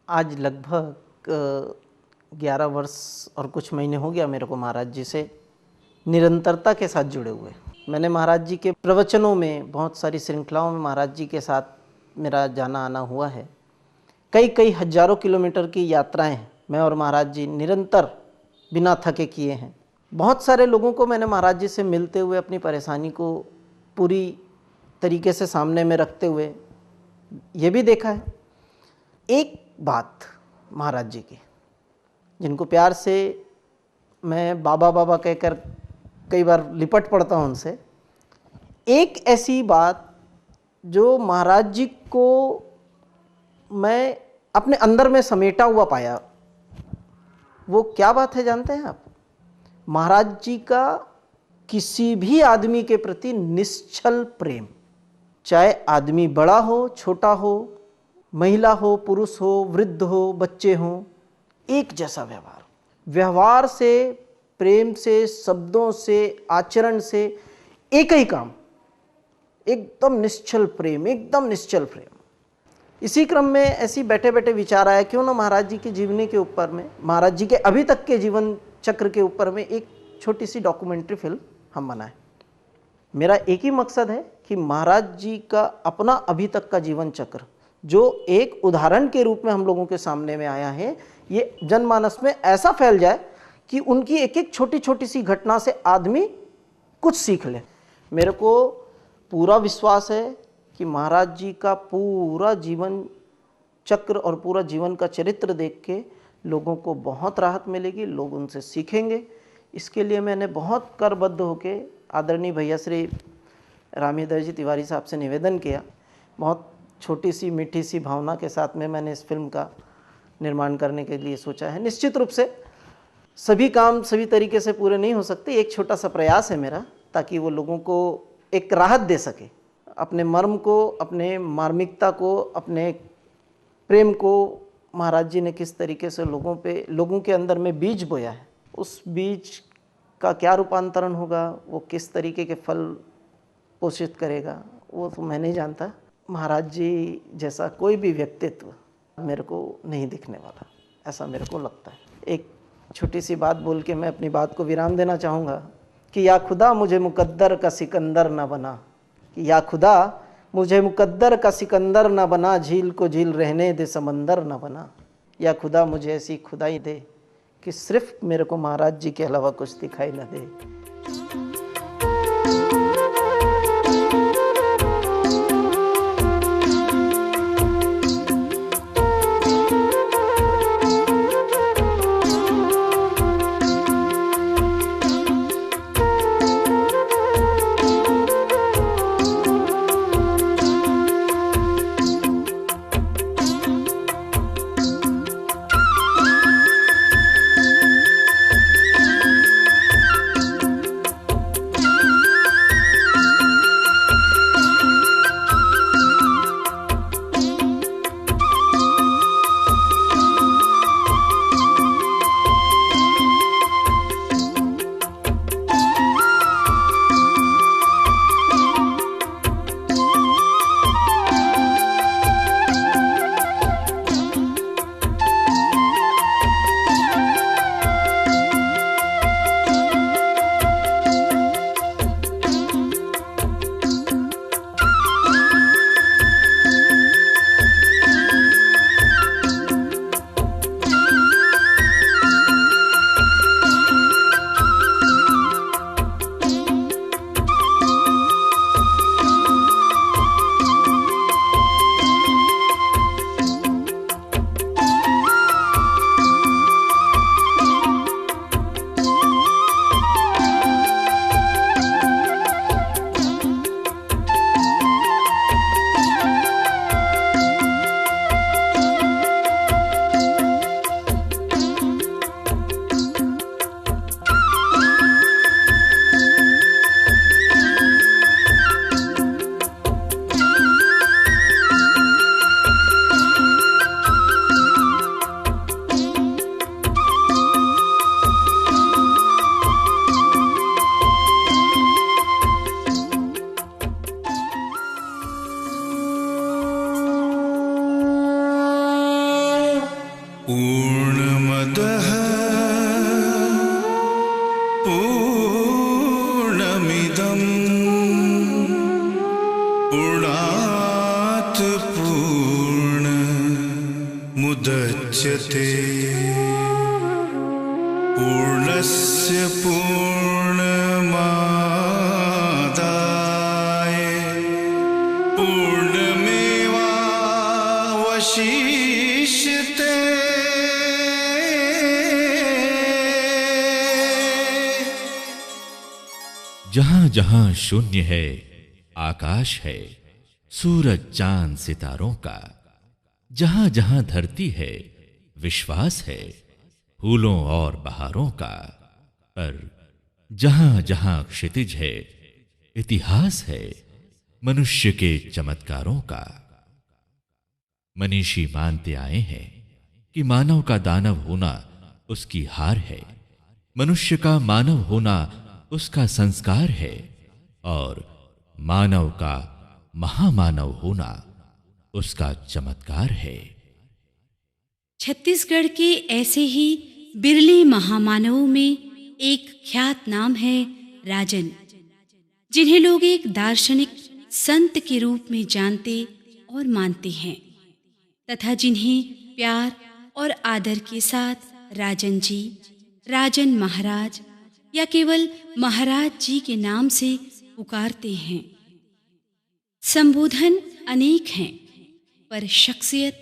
आज लगभग 11 वर्ष और कुछ महीने हो गया मेरे को महाराज जी से निरंतरता के साथ जुड़े हुए। मैंने महाराज जी के प्रवचनों में, बहुत सारी श्रृंखलाओं में महाराज जी के साथ मेरा जाना आना हुआ है। कई कई हजारों किलोमीटर की यात्राएं मैं और महाराज जी निरंतर बिना थके किए हैं। बहुत सारे लोगों को मैंने महाराज जी से मिलते हुए अपनी परेशानी को पूरी तरीके से सामने में रखते हुए ये भी देखा है। एक बात महाराज जी की, जिनको प्यार से मैं बाबा बाबा कहकर कई बार लिपट पड़ता हूँ उनसे, एक ऐसी बात जो महाराज जी को मैं अपने अंदर में समेटा हुआ पाया, वो क्या बात है जानते हैं आप? महाराज जी का किसी भी आदमी के प्रति निश्चल प्रेम, चाहे आदमी बड़ा हो, छोटा हो, महिला हो, पुरुष हो, वृद्ध हो, बच्चे हो, एक जैसा व्यवहार से, प्रेम से, शब्दों से, आचरण से एक ही काम, एकदम निश्चल प्रेम, एकदम निश्चल प्रेम। इसी क्रम में ऐसी बैठे बैठे विचार आया, क्यों ना महाराज जी की जीवनी के ऊपर में, महाराज जी के अभी तक के जीवन चक्र के ऊपर में एक छोटी सी डॉक्यूमेंट्री फिल्म हम बनाएं। मेरा एक ही मकसद है कि महाराज जी का अपना अभी तक का जीवन चक्र जो एक उदाहरण के रूप में हम लोगों के सामने में आया है, ये जनमानस में ऐसा फैल जाए कि उनकी एक एक छोटी छोटी सी घटना से आदमी कुछ सीख ले। मेरे को पूरा विश्वास है कि महाराज जी का पूरा जीवन चक्र और पूरा जीवन का चरित्र देख के लोगों को बहुत राहत मिलेगी, लोग उनसे सीखेंगे। इसके लिए मैंने बहुत करबद्ध होकर आदरणीय भैया श्री रामहृदय जी तिवारी साहब से निवेदन किया। बहुत छोटी सी मीठी सी भावना के साथ में मैंने इस फिल्म का निर्माण करने के लिए सोचा है। निश्चित रूप से सभी काम सभी तरीके से पूरे नहीं हो सकते, एक छोटा सा प्रयास है मेरा, ताकि वो लोगों को एक राहत दे सके, अपने मर्म को, अपने मार्मिकता को, अपने प्रेम को महाराज जी ने किस तरीके से लोगों के अंदर में बीज बोया है, उस बीज का क्या रूपांतरण होगा, वो किस तरीके के फल पोषित करेगा, वो तो मैं नहीं जानता। महाराज जी जैसा कोई भी व्यक्तित्व मेरे को नहीं दिखने वाला, ऐसा मेरे को लगता है। एक छोटी सी बात बोल के मैं अपनी बात को विराम देना चाहूँगा कि या खुदा मुझे मुकद्दर का सिकंदर न बना, कि या खुदा मुझे मुकद्दर का सिकंदर न बना, झील को झील रहने दे समंदर न बना। या खुदा मुझे ऐसी खुदाई दे कि सिर्फ मेरे को महाराज जी के अलावा कुछ दिखाई न दे। मुच्यते पूर्णस्य पूर्णमादाय पूर्णमेवावशिष्यते। जहां जहां शून्य है आकाश है, सूरज चांद सितारों का। जहां जहां धरती है विश्वास है, फूलों और बहारों का। पर जहां जहां क्षितिज है इतिहास है, मनुष्य के चमत्कारों का। मनीषी मानते आए हैं कि मानव का दानव होना उसकी हार है, मनुष्य का मानव होना उसका संस्कार है, और मानव का महामानव होना उसका चमत्कार है। छत्तीसगढ़ के ऐसे ही बिरले महामानवों में एक ख्यात नाम है राजन, जिन्हें लोग एक दार्शनिक संत के रूप में जानते और मानते हैं, तथा जिन्हें प्यार और आदर के साथ राजन जी, राजन महाराज या केवल महाराज जी के नाम से पुकारते हैं। संबोधन अनेक हैं, पर शख्सियत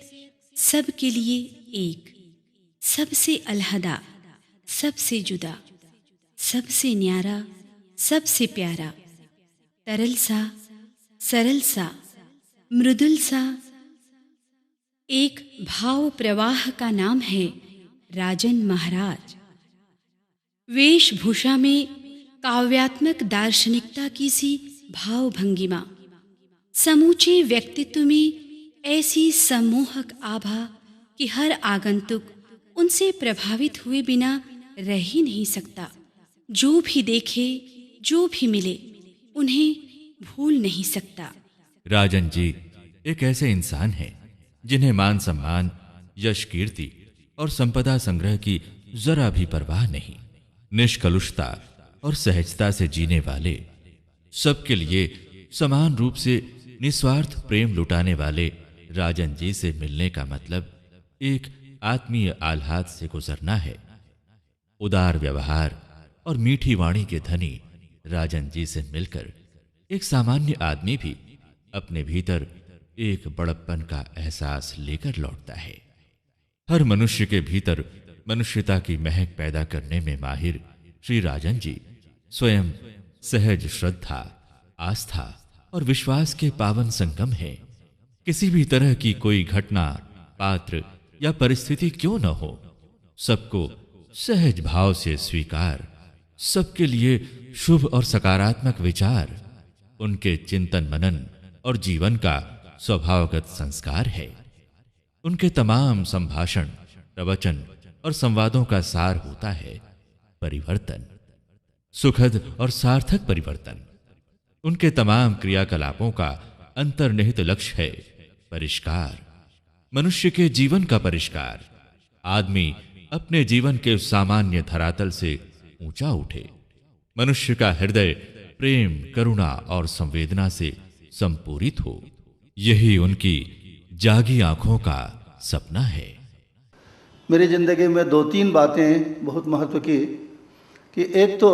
सबके लिए एक, सबसे अलहदा, सबसे जुदा, सबसे न्यारा, सबसे प्यारा, तरल सा, सरल सा, मृदुल सा एक भाव प्रवाह का नाम है राजन महाराज। वेशभूषा में काव्यात्मक दार्शनिकता की सी भाव भंगिमा, समूचे व्यक्तित्व में ऐसी सम्मोहक आभा कि हर आगंतुक उनसे प्रभावित हुए बिना रह ही नहीं सकता। जो भी देखे, जो भी मिले, उन्हें भूल नहीं सकता। राजन जी एक ऐसे इंसान हैं जिन्हें मान सम्मान, यश, कीर्ति और संपदा संग्रह की जरा भी परवाह नहीं। निष्कलुषता और सहजता से जीने वाले, सबके लिए समान रूप से निस्वार्थ प्रेम लुटाने वाले राजन जी से मिलने का मतलब एक आत्मीय आह्लाद से गुजरना है। उदार व्यवहार और मीठी वाणी के धनी राजन जी से मिलकर एक सामान्य आदमी भी अपने भीतर एक बड़प्पन का एहसास लेकर लौटता है। हर मनुष्य के भीतर मनुष्यता की महक पैदा करने में माहिर श्री राजन जी स्वयं सहज श्रद्धा, आस्था और विश्वास के पावन संगम है। किसी भी तरह की कोई घटना, पात्र या परिस्थिति क्यों न हो, सबको सहज भाव से स्वीकार, सबके लिए शुभ और सकारात्मक विचार उनके चिंतन मनन और जीवन का स्वभावगत संस्कार है। उनके तमाम संभाषण, प्रवचन और संवादों का सार होता है परिवर्तन, सुखद और सार्थक परिवर्तन। उनके तमाम क्रियाकलापों का अंतर्निहित लक्ष्य है परिष्कार, मनुष्य के जीवन का परिष्कार। आदमी अपने जीवन के सामान्य धरातल से ऊंचा उठे, मनुष्य का हृदय प्रेम, करुणा और संवेदना से संपूरित हो। यही उनकी जागी आंखों का सपना है। मेरी ज़िंदगी में 2-3 बातें बहुत महत्व की कि एक तो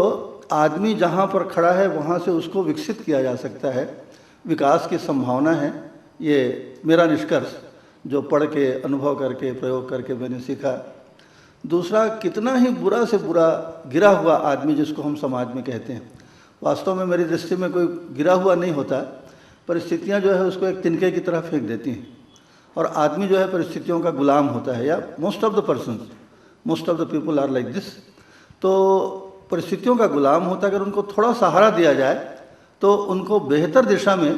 आदमी जहाँ पर खड़ा है वहाँ से उसको विकसित किया जा सकता है, विकास की संभावना है। ये मेरा निष्कर्ष जो पढ़ के, अनुभव करके, प्रयोग करके मैंने सीखा। दूसरा, कितना ही बुरा से बुरा गिरा हुआ आदमी जिसको हम समाज में कहते हैं, वास्तव में मेरी दृष्टि में कोई गिरा हुआ नहीं होता, परिस्थितियाँ जो है उसको एक तिनके की तरह फेंक देती हैं और आदमी जो है परिस्थितियों का गुलाम होता है, या most of the persons, most of the people are like this. तो परिस्थितियों का गुलाम होता है। अगर उनको थोड़ा सहारा दिया जाए तो उनको बेहतर दिशा में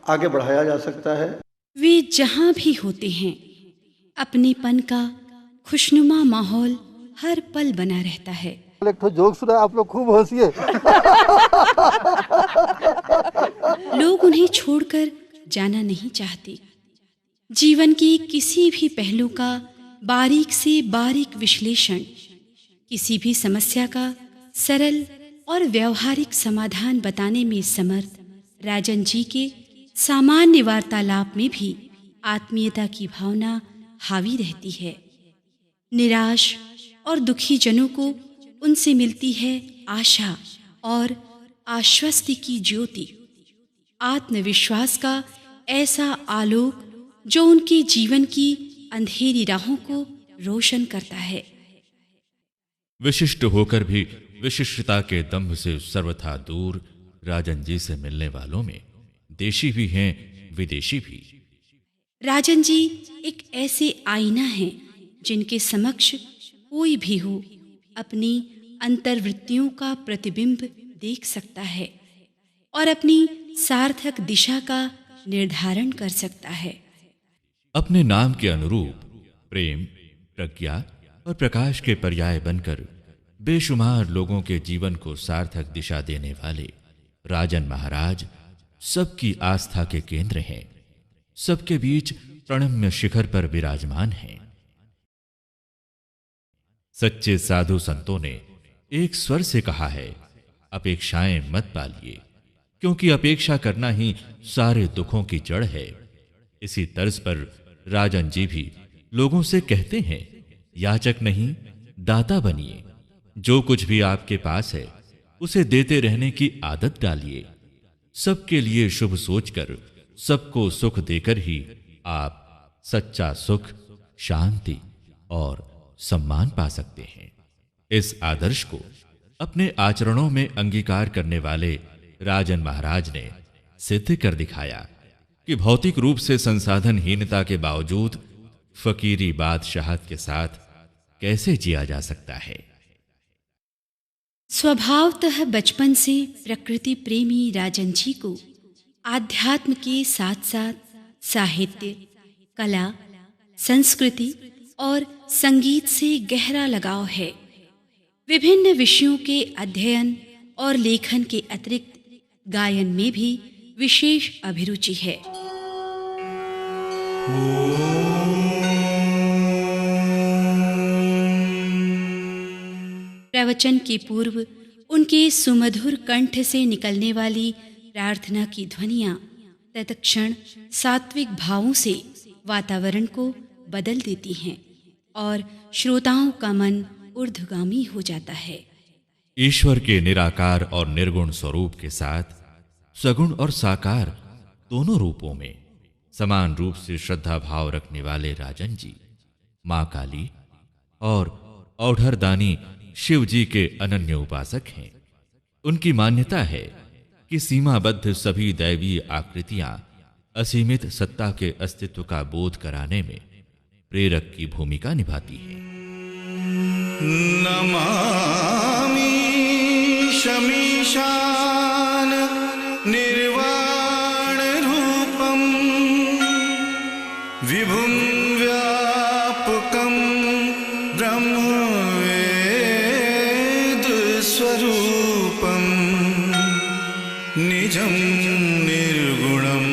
आगे बढ़ाया जा सकता है। वे जहाँ भी होते हैं अपनेपन का खुशनुमा माहौल हर पल बना रहता है। एक तो जोक सुना, आप लोग खूब हंसिए। लोग उन्हें छोड़कर जाना नहीं चाहते। जीवन के किसी भी पहलू का बारीक से बारीक विश्लेषण, किसी भी समस्या का सरल और व्यवहारिक समाधान बताने में समर्थ राजन जी के सामान्य वार्तालाप में भी आत्मीयता की भावना हावी रहती है। निराश और दुखी जनों को उनसे मिलती है आशा और आश्वस्ति की ज्योति, आत्मविश्वास का ऐसा आलोक जो उनके जीवन की अंधेरी राहों को रोशन करता है। विशिष्ट होकर भी विशिष्टता के दंभ से सर्वथा दूर राजन जी से मिलने वालों में देशी भी हैं, विदेशी भी। राजन जी एक ऐसे आईना हैं जिनके समक्ष कोई भी हो अपनी अंतर्वृत्तियों का प्रतिबिंब देख सकता है और अपनी सार्थक दिशा का निर्धारण कर सकता है। अपने नाम के अनुरूप प्रेम, प्रज्ञा और प्रकाश के पर्याय बनकर बेशुमार लोगों के जीवन को सार्थक दिशा देने वाले राजन महाराज सबकी आस्था के केंद्र हैं, सबके बीच प्रणम्य शिखर पर विराजमान हैं। सच्चे साधु संतों ने एक स्वर से कहा है, अपेक्षाएं मत पालिए, क्योंकि अपेक्षा करना ही सारे दुखों की जड़ है। इसी तर्ज पर राजन जी भी लोगों से कहते हैं, याचक नहीं दाता बनिए। जो कुछ भी आपके पास है उसे देते रहने की आदत डालिए। सबके लिए शुभ सोचकर सबको सुख देकर ही आप सच्चा सुख, शांति और सम्मान पा सकते हैं। इस आदर्श को अपने आचरणों में अंगीकार करने वाले राजन महाराज ने सिद्ध कर दिखाया कि भौतिक रूप से संसाधनहीनता के बावजूद फकीरी बादशाहत के साथ कैसे जिया जा सकता है। स्वभावतः बचपन से प्रकृति प्रेमी राजन जी को आध्यात्म के साथ साथ साहित्य, कला, संस्कृति और संगीत से गहरा लगाव है। विभिन्न विषयों के अध्ययन और लेखन के अतिरिक्त गायन में भी विशेष अभिरुचि है। प्रवचन के पूर्व उनके सुमधुर कंठ से निकलने वाली प्रार्थना की ध्वनियां तत्क्षण सात्विक भावों से वातावरण को बदल देती हैं और श्रोताओं का मन ऊर्ध्वगामी हो जाता है। ईश्वर के निराकार और निर्गुण स्वरूप के साथ सगुण और साकार दोनों रूपों में समान रूप से श्रद्धा भाव रखने वाले राजन जी मां काली और औढ़रदानी शिव जी के अनन्य उपासक हैं। उनकी मान्यता है कि सीमाबद्ध सभी दैवीय आकृतियां असीमित सत्ता के अस्तित्व का बोध कराने में प्रेरक की भूमिका निभाती है। नमामि शमीशान निर्वाण रूपम विभुं व्यापकं ब्रह्म वेद स्वरूपम निजं निर्गुणं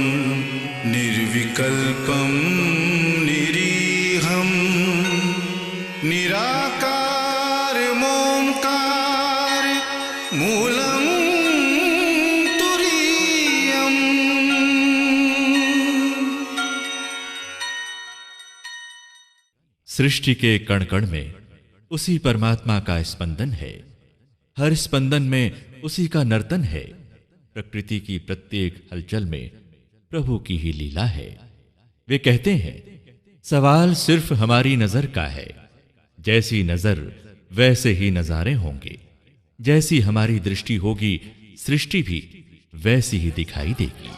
निर्विकल्पं निरीहं निराकार मोमकार मूलम तुरीयम। सृष्टि के कण कण में उसी परमात्मा का स्पंदन है, हर स्पंदन में उसी का नर्तन है। प्रकृति की प्रत्येक हलचल में प्रभु की ही लीला है। वे कहते हैं, सवाल सिर्फ हमारी नजर का है। जैसी नजर वैसे ही नजारे होंगे। जैसी हमारी दृष्टि होगी सृष्टि भी वैसी ही दिखाई देगी।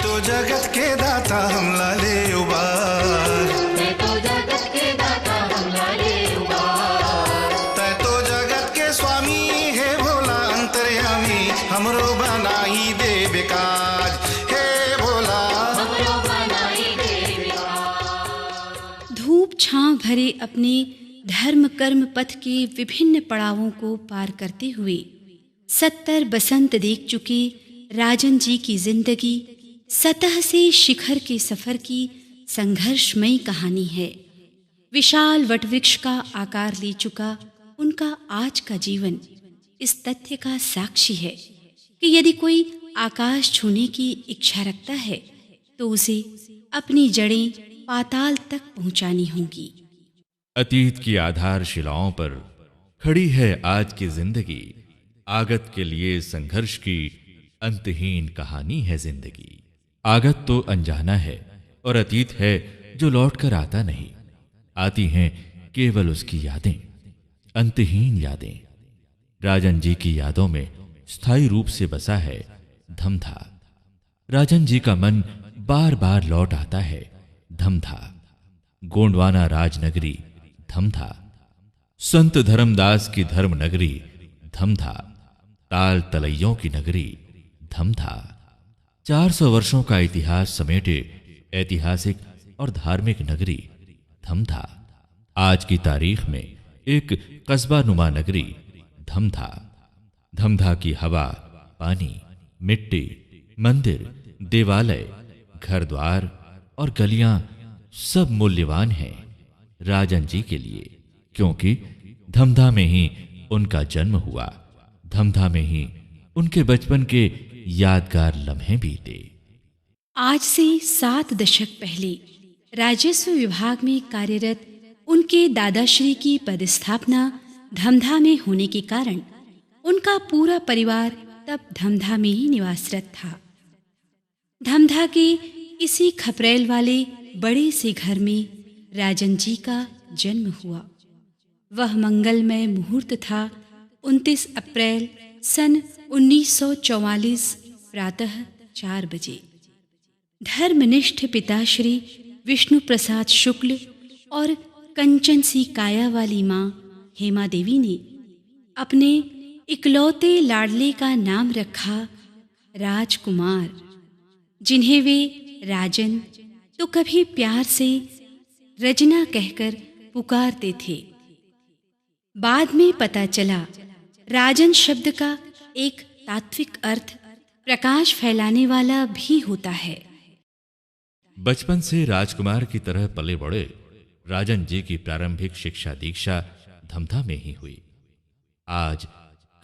तो जगत के दाता हम लाले उबार, तै तो जगत के स्वामी है भोला अंतर्यामी, हमरो बनाई दे बेकाज हे भोला। धूप छांव भरे अपने धर्म कर्म पथ के विभिन्न पड़ावों को पार करते हुए 70 बसंत देख चुके राजन जी की जिंदगी सतह से शिखर के सफर की संघर्षमयी कहानी है। विशाल वटवृक्ष का आकार ले चुका उनका आज का जीवन इस तथ्य का साक्षी है कि यदि कोई आकाश छूने की इच्छा रखता है तो उसे अपनी जड़ें पाताल तक पहुंचानी होंगी। अतीत की आधारशिलाओं पर खड़ी है आज की जिंदगी। आगत के लिए संघर्ष की अंतहीन कहानी है जिंदगी। आगत तो अनजाना है और अतीत है जो लौट कर आता नहीं। आती हैं केवल उसकी यादें, अंतहीन यादें। राजन जी की यादों में स्थायी रूप से बसा है धमधा। राजन जी का मन बार बार लौट आता है धमधा। गोंडवाना राजनगरी धमधा, संत धर्मदास की धर्म नगरी धमधा, ताल तलैयों की नगरी धमधा। 400 वर्षों का इतिहास समेटे ऐतिहासिक और धार्मिक नगरी धमधा। आज की तारीख में एक कस्बा नुमा नगरी धमधा। धमधा की हवा, पानी, मिट्टी, मंदिर, देवालय, घर द्वार और गलियां सब मूल्यवान हैं राजन जी के लिए, क्योंकि धमधा में ही उनका जन्म हुआ। धमधा में ही उनके बचपन के यादगार लम्हे बीते। आज से 7 दशक पहले राजस्व विभाग में कार्यरत उनके दादाश्री की पदस्थापना धमधा में होने के कारण उनका पूरा परिवार तब धमधा में ही निवासरत था। धमधा के इसी खपरेल वाले बड़े से घर में राजन जी का जन्म हुआ। वह मंगलमय मुहूर्त था 29 अप्रैल सन 1944 प्रातः 4 बजे। धर्मनिष्ठ पिताश्री विष्णु प्रसाद शुक्ल और कंचन सी काया वाली माँ हेमा देवी ने अपने इकलौते लाडले का नाम रखा राजकुमार, जिन्हें वे राजन तो कभी प्यार से रजना कहकर पुकारते थे। बाद में पता चला राजन शब्द का एक तात्विक अर्थ प्रकाश फैलाने वाला भी होता है। बचपन से राजकुमार की तरह पले बड़े राजन जी की प्रारंभिक शिक्षा दीक्षा धमधा में ही हुई। आज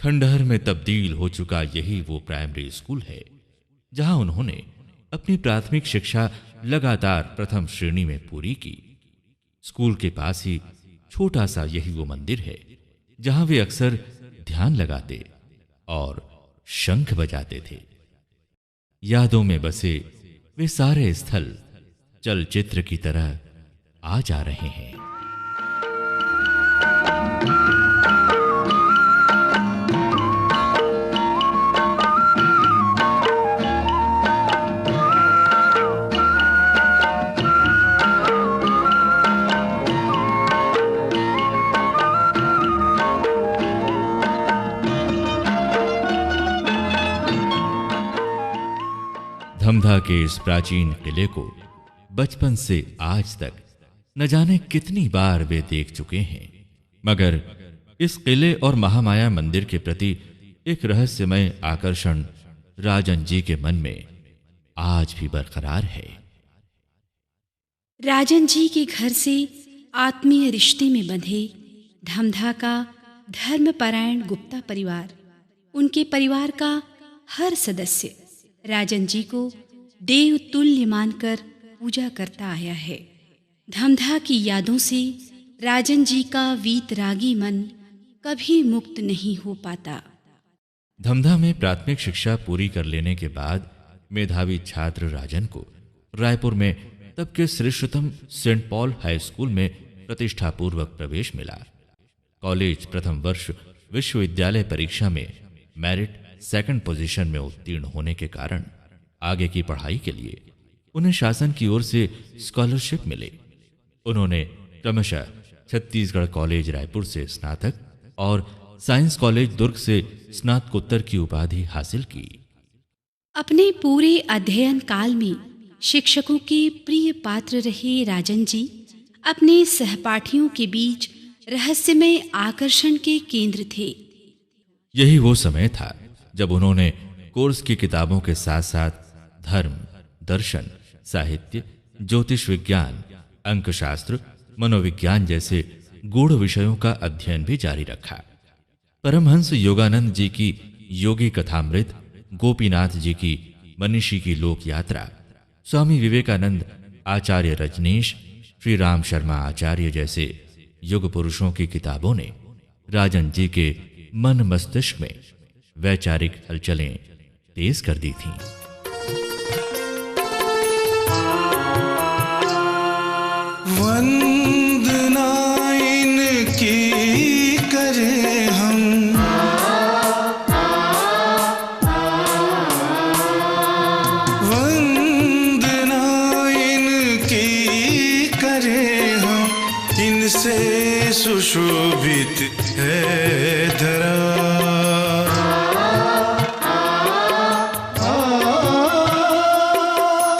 खंडहर में तब्दील हो चुका यही वो प्राइमरी स्कूल है जहां उन्होंने अपनी प्राथमिक शिक्षा लगातार प्रथम श्रेणी में पूरी की। स्कूल के पास ही छोटा सा यही वो मंदिर है जहां वे अक्सर ध्यान लगाते और शंख बजाते थे। यादों में बसे वे सारे स्थल चलचित्र की तरह आ जा रहे हैं। धमधा के इस प्राचीन किले को बचपन से आज तक न जाने कितनी बार वे देख चुके हैं, मगर इस किले और महामाया मंदिर के प्रति एक रहस्यमय आकर्षण राजन जी के मन में आज भी बरकरार है। राजन जी के घर से आत्मीय रिश्ते में बंधे धमधा का धर्मपरायण गुप्ता परिवार, उनके परिवार का हर सदस्य राजन जी को देव तुल्य मानकर पूजा करता आया है। धमधा की यादों से राजन जी का वीतरागी मन कभी मुक्त नहीं हो पाता। धमधा में प्राथमिक शिक्षा पूरी कर लेने के बाद मेधावी छात्र राजन को रायपुर में तब के श्रेष्ठतम सेंट पॉल हाई स्कूल में प्रतिष्ठापूर्वक प्रवेश मिला। कॉलेज प्रथम वर्ष विश्वविद्यालय परीक्षा में मेरिट सेकंड पोजीशन में उत्तीर्ण होने के कारण आगे की पढ़ाई के लिए उन्हें शासन की ओर से स्कॉलरशिप मिले। उन्होंने क्रमशः छत्तीसगढ़ कॉलेज रायपुर से स्नातक और साइंस कॉलेज दुर्ग से स्नातकोत्तर की उपाधि हासिल की। अपने पूरे अध्ययन काल में शिक्षकों के प्रिय पात्र रहे राजन जी अपने सहपाठियों के बीच रहस्यमय आकर्षण के केंद्र थे। यही वो समय था जब उन्होंने कोर्स की किताबों के साथ साथ धर्म, दर्शन, साहित्य, ज्योतिष विज्ञान, अंकशास्त्र, मनोविज्ञान जैसे गूढ़ विषयों का अध्ययन भी जारी रखा। परमहंस योगानंद जी की योगी कथामृत, गोपीनाथ जी की मनीषी की लोक यात्रा, स्वामी विवेकानंद, आचार्य रजनीश, श्री राम शर्मा आचार्य जैसे युग पुरुषों की किताबों ने राजन जी के मन मस्तिष्क में वैचारिक हलचलें तेज कर दी थीं। वंदना इनकी करें हम, वंदना इनकी करें हम, इनसे सुशोभित है धरा।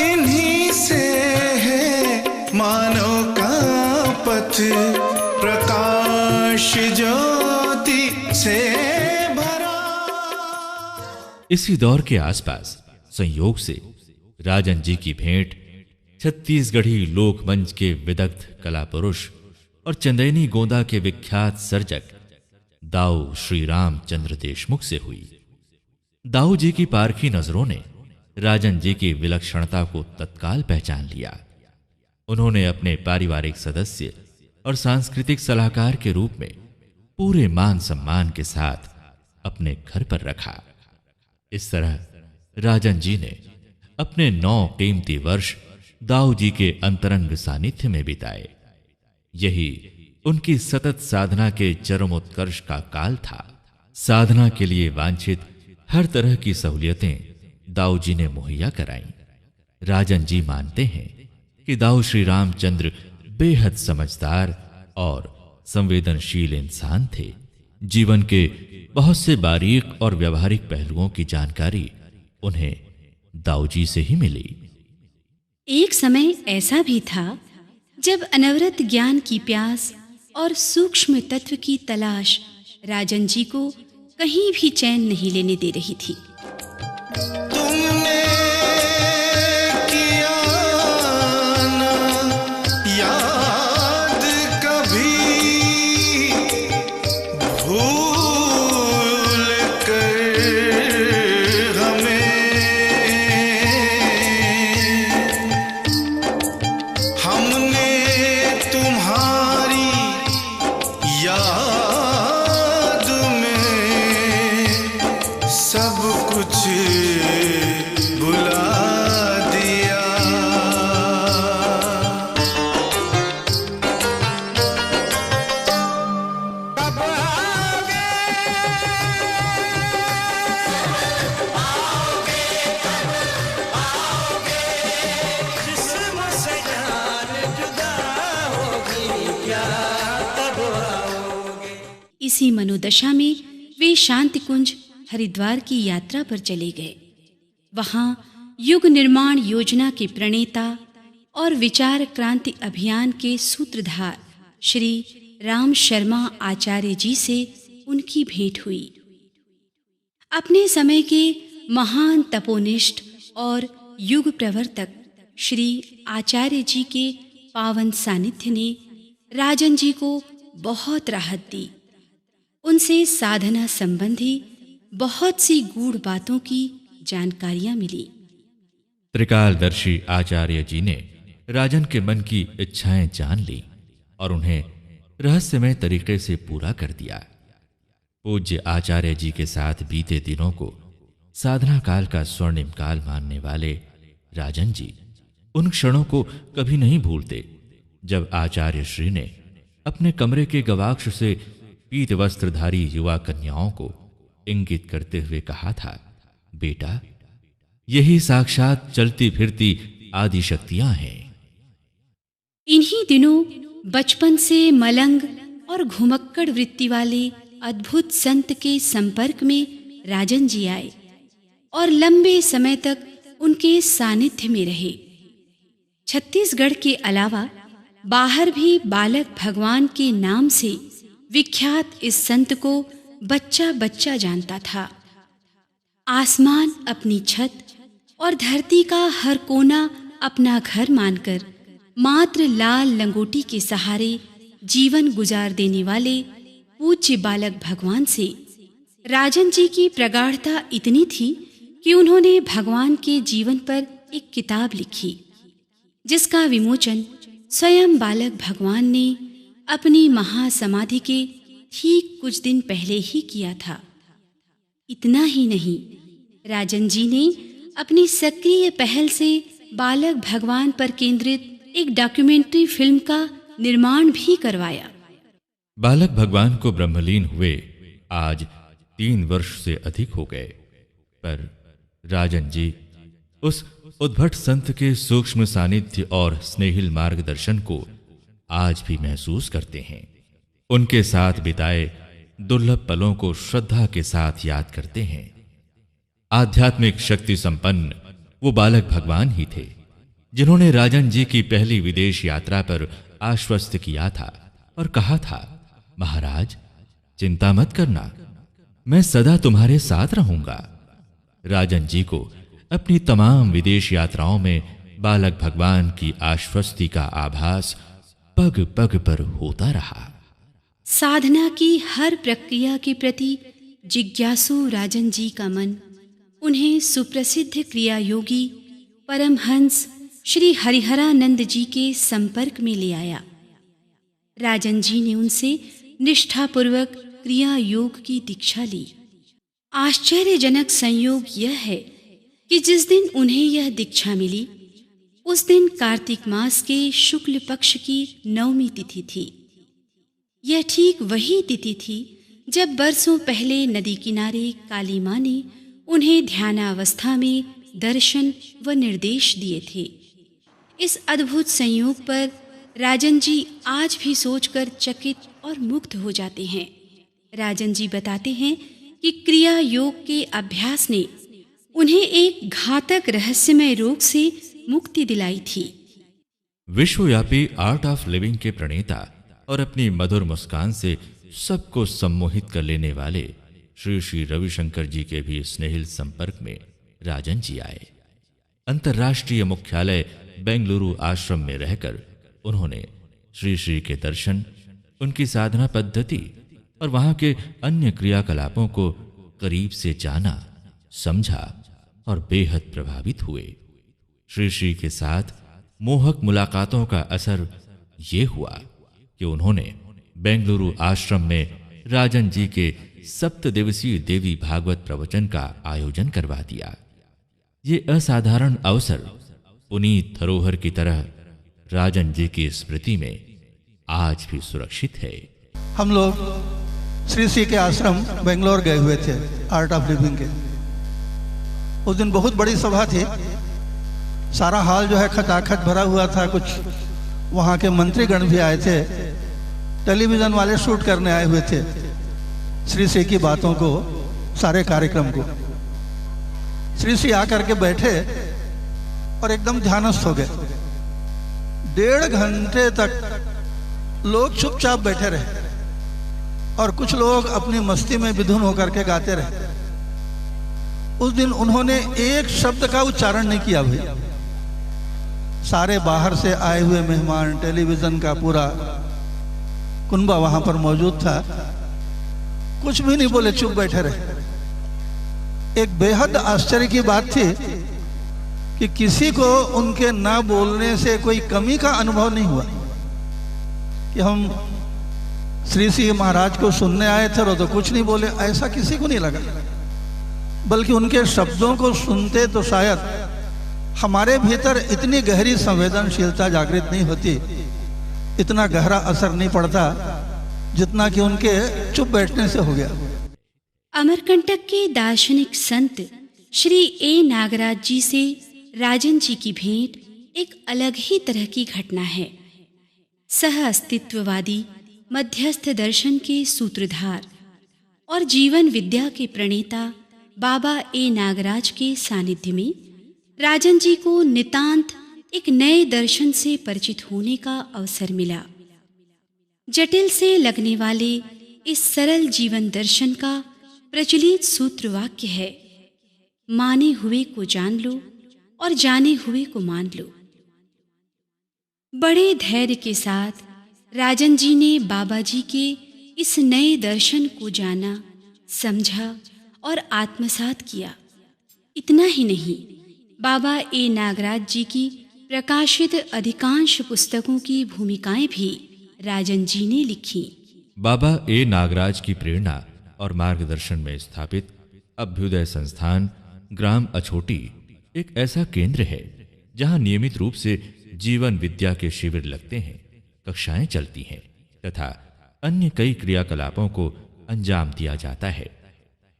इन्हीं से है मानव का पथ, प्रकाश ज्योति से भरा। इसी दौर के आसपास संयोग से राजन जी की भेंट छत्तीसगढ़ी लोकमंच के विदग्ध कला पुरुष और चंदेनी गोंदा के विख्यात सर्जक दाऊ श्री रामचंद्र देशमुख से हुई। दाऊ जी की पारखी नजरों ने राजन जी की विलक्षणता को तत्काल पहचान लिया। उन्होंने अपने पारिवारिक सदस्य और सांस्कृतिक सलाहकार के रूप में पूरे मान सम्मान के साथ अपने घर पर रखा। इस तरह राजन जी ने अपने 9 कीमती वर्ष दाऊ जी के अंतरंग सानिध्य में बिताए। यही उनकी सतत साधना के चरमोत्कर्ष का काल था। साधना के लिए वांछित हर तरह की सहूलियतें दाऊ जी ने मुहैया कराईं। राजन जी मानते हैं कि दाऊ श्री रामचंद्र बेहद समझदार और संवेदनशील इंसान थे। जीवन के बहुत से बारीक और व्यवहारिक पहलुओं की जानकारी उन्हें दाऊ जी से ही मिली। एक समय ऐसा भी था जब अनवरत ज्ञान की प्यास और सूक्ष्म तत्व की तलाश राजन जी को कहीं भी चैन नहीं लेने दे रही थी। तुमने किया ना याद कभी भूल कर हमें, हमने तुम्हारी याद में सब कुछ भुला दिया। कब जिस्म से जान जुदा होगी क्या तब आओगे। इसी मनोदशा में वे शांति कुंज हरिद्वार की यात्रा पर चले गए। वहां युग निर्माण योजना के प्रणेता और विचार क्रांति अभियान के सूत्रधार श्री राम शर्मा आचार्य जी से उनकी भेंट हुई। अपने समय के महान तपोनिष्ठ और युग प्रवर्तक श्री आचार्य जी के पावन सानिध्य ने राजन जी को बहुत राहत दी। उनसे साधना संबंधी बहुत सी गूढ़ बातों की जानकारियां मिली। त्रिकालदर्शी आचार्य जी ने राजन के मन की इच्छाएं जान ली और उन्हें रहस्यमय तरीके से पूरा कर दिया। पूज्य आचार्य जी के साथ बीते दिनों को साधना काल का स्वर्णिम काल मानने वाले राजन जी उन क्षणों को कभी नहीं भूलते जब आचार्य श्री ने अपने कमरे के गवाक्ष से पीत वस्त्रधारी युवा कन्याओं को इंगित करते हुए कहा था, बेटा, यही साक्षात चलती फिरती आदि शक्तियां हैं। इन्हीं दिनों बचपन से मलंग और घुमक्कड़ वृत्ति वाले अद्भुत संत के संपर्क में राजन जी आए और लंबे समय तक उनके सानिध्य में रहे। छत्तीसगढ़ के अलावा बाहर भी बालक भगवान के नाम से विख्यात इस संत को बच्चा बच्चा जानता था। आसमान अपनी छत और धरती का हर कोना अपना घर मानकर मात्र लाल लंगोटी के सहारे जीवन गुजार देने वाले पूज्य बालक भगवान से राजन जी की प्रगाढ़ता इतनी थी कि उन्होंने भगवान के जीवन पर एक किताब लिखी, जिसका विमोचन स्वयं बालक भगवान ने अपनी महासमाधि के ठीक कुछ दिन पहले ही किया था। इतना ही नहीं, राजन जी ने अपनी सक्रिय पहल से बालक भगवान पर केंद्रित एक डॉक्यूमेंट्री फिल्म का निर्माण भी करवाया। बालक भगवान को ब्रह्मलीन हुए आज 3 वर्ष से अधिक हो गए, पर राजन जी उस उद्भट संत के सूक्ष्म सानिध्य और स्नेहिल मार्गदर्शन को आज भी महसूस करते हैं। उनके साथ बिताए दुर्लभ पलों को श्रद्धा के साथ याद करते हैं। आध्यात्मिक शक्ति संपन्न वो बालक भगवान ही थे जिन्होंने राजन जी की पहली विदेश यात्रा पर आश्वस्त किया था और कहा था, महाराज चिंता मत करना, मैं सदा तुम्हारे साथ रहूंगा। राजन जी को अपनी तमाम विदेश यात्राओं में बालक भगवान की आश्वस्ति का आभास पग पग पर होता रहा। साधना की हर प्रक्रिया के प्रति जिज्ञासु राजन जी का मन उन्हें सुप्रसिद्ध क्रिया योगी परमहंस श्री हरिहरानंद जी के संपर्क में ले आया। राजन जी ने उनसे निष्ठापूर्वक क्रिया योग की दीक्षा ली। आश्चर्यजनक संयोग यह है कि जिस दिन उन्हें यह दीक्षा मिली उस दिन कार्तिक मास के शुक्ल पक्ष की 9वीं तिथि थी। यह ठीक वही तिथि थी जब बरसों पहले नदी किनारे काली मां ने उन्हें ध्यानावस्था में दर्शन व निर्देश दिए थे। इस अद्भुत संयोग पर राजन जी आज भी सोचकर चकित और मुग्ध हो जाते हैं। राजन जी बताते हैं कि क्रिया योग के अभ्यास ने उन्हें एक घातक रहस्यमय रोग से मुक्ति दिलाई थी। विश्वव्यापी आर्ट ऑफ लिविंग के प्रणेता और अपनी मधुर मुस्कान से सबको सम्मोहित कर लेने वाले श्री श्री रविशंकर जी के भी स्नेहिल संपर्क में राजन जी आए। अंतर्राष्ट्रीय मुख्यालय बेंगलुरु आश्रम में रहकर उन्होंने श्री श्री के दर्शन, उनकी साधना पद्धति और वहां के अन्य क्रियाकलापों को करीब से जाना, समझा और बेहद प्रभावित हुए। श्री श्री के साथ मोहक मुलाकातों का असर ये हुआ कि उन्होंने बेंगलुरु आश्रम में राजन जी के 7 दिवसीय देवी भागवत प्रवचन का आयोजन करवा दिया। ये असाधारण अवसर पुनीत धरोहर की तरह राजन जी की स्मृति में आज भी सुरक्षित है। हम लोग श्री श्री के आश्रम बेंगलोर गए हुए थे आर्ट ऑफ लिविंग के। उस दिन बहुत बड़ी सभा थी, सारा हाल जो है खचाखच भरा हुआ था। कुछ वहाँ के मंत्रीगण भी आए थे, टेलीविजन वाले शूट करने आए हुए थे श्री श्री की बातों को, सारे कार्यक्रम को। श्री श्री आकर के बैठे और एकदम ध्यानस्थ हो गए। 1.5 घंटे तक लोग चुपचाप बैठे रहे और कुछ लोग अपनी मस्ती में विधुन होकर के गाते रहे। उस दिन उन्होंने एक शब्द का उच्चारण नहीं किया। भाई सारे बाहर से आए हुए मेहमान, टेलीविजन का पूरा कुनबा वहां पर मौजूद था, कुछ भी नहीं बोले, चुप बैठे रहे। एक बेहद आश्चर्य की बात थी कि किसी को उनके ना बोलने से कोई कमी का अनुभव नहीं हुआ कि हम श्री श्री महाराज को सुनने आए थे तो कुछ नहीं बोले, ऐसा किसी को नहीं लगा। बल्कि उनके शब्दों को सुनते तो शायद हमारे भीतर इतनी गहरी संवेदनशीलता जागृत नहीं होती, इतना गहरा असर नहीं पड़ता जितना कि उनके चुप बैठने से हो गया। अमरकंटक के दार्शनिक संत श्री ए नागराज जी से राजन जी की भेंट एक अलग ही तरह की घटना है। सह अस्तित्ववादी मध्यस्थ दर्शन के सूत्रधार और जीवन विद्या के प्रणेता बाबा ए नागराज के सानिध्य में राजन जी को नितांत एक नए दर्शन से परिचित होने का अवसर मिला। जटिल से लगने वाले इस सरल जीवन दर्शन का प्रचलित सूत्र वाक्य है, माने हुए को जान लो और जाने हुए को मान लो। बड़े धैर्य के साथ राजन जी ने बाबा जी के इस नए दर्शन को जाना, समझा और आत्मसात किया। इतना ही नहीं, बाबा ए नागराज जी की प्रकाशित अधिकांश पुस्तकों की भूमिकाएं भी राजन जी ने लिखी। बाबा ए नागराज की प्रेरणा और मार्गदर्शन में स्थापित अभ्युदय संस्थान ग्राम अछोटी एक ऐसा केंद्र है जहां नियमित रूप से जीवन विद्या के शिविर लगते हैं, कक्षाएं चलती हैं तथा अन्य कई क्रियाकलापों को अंजाम दिया जाता है।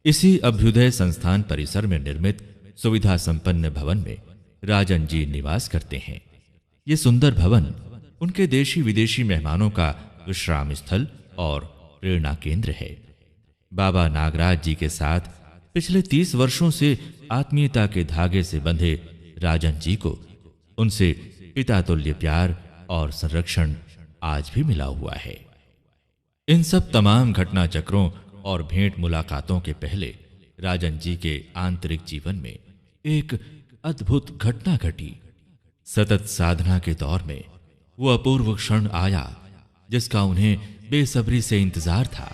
इसी अभ्युदय संस्थान परिसर में निर्मित सुविधा संपन्न भवन में राजन जी निवास करते हैं। ये सुंदर भवन उनके देशी विदेशी मेहमानों का विश्राम स्थल और प्रेरणा केंद्र है। बाबा नागराज जी के साथ पिछले 30 वर्षों से आत्मीयता के धागे से बंधे राजन जी को उनसे पितातुल्य प्यार और संरक्षण आज भी मिला हुआ है। इन सब तमाम घटना चक्रों और भेंट मुलाकातों के पहले राजन जी के आंतरिक जीवन में एक अद्भुत घटना घटी। सतत साधना के दौर में वो अपूर्व क्षण आया जिसका उन्हें बेसब्री से इंतजार था।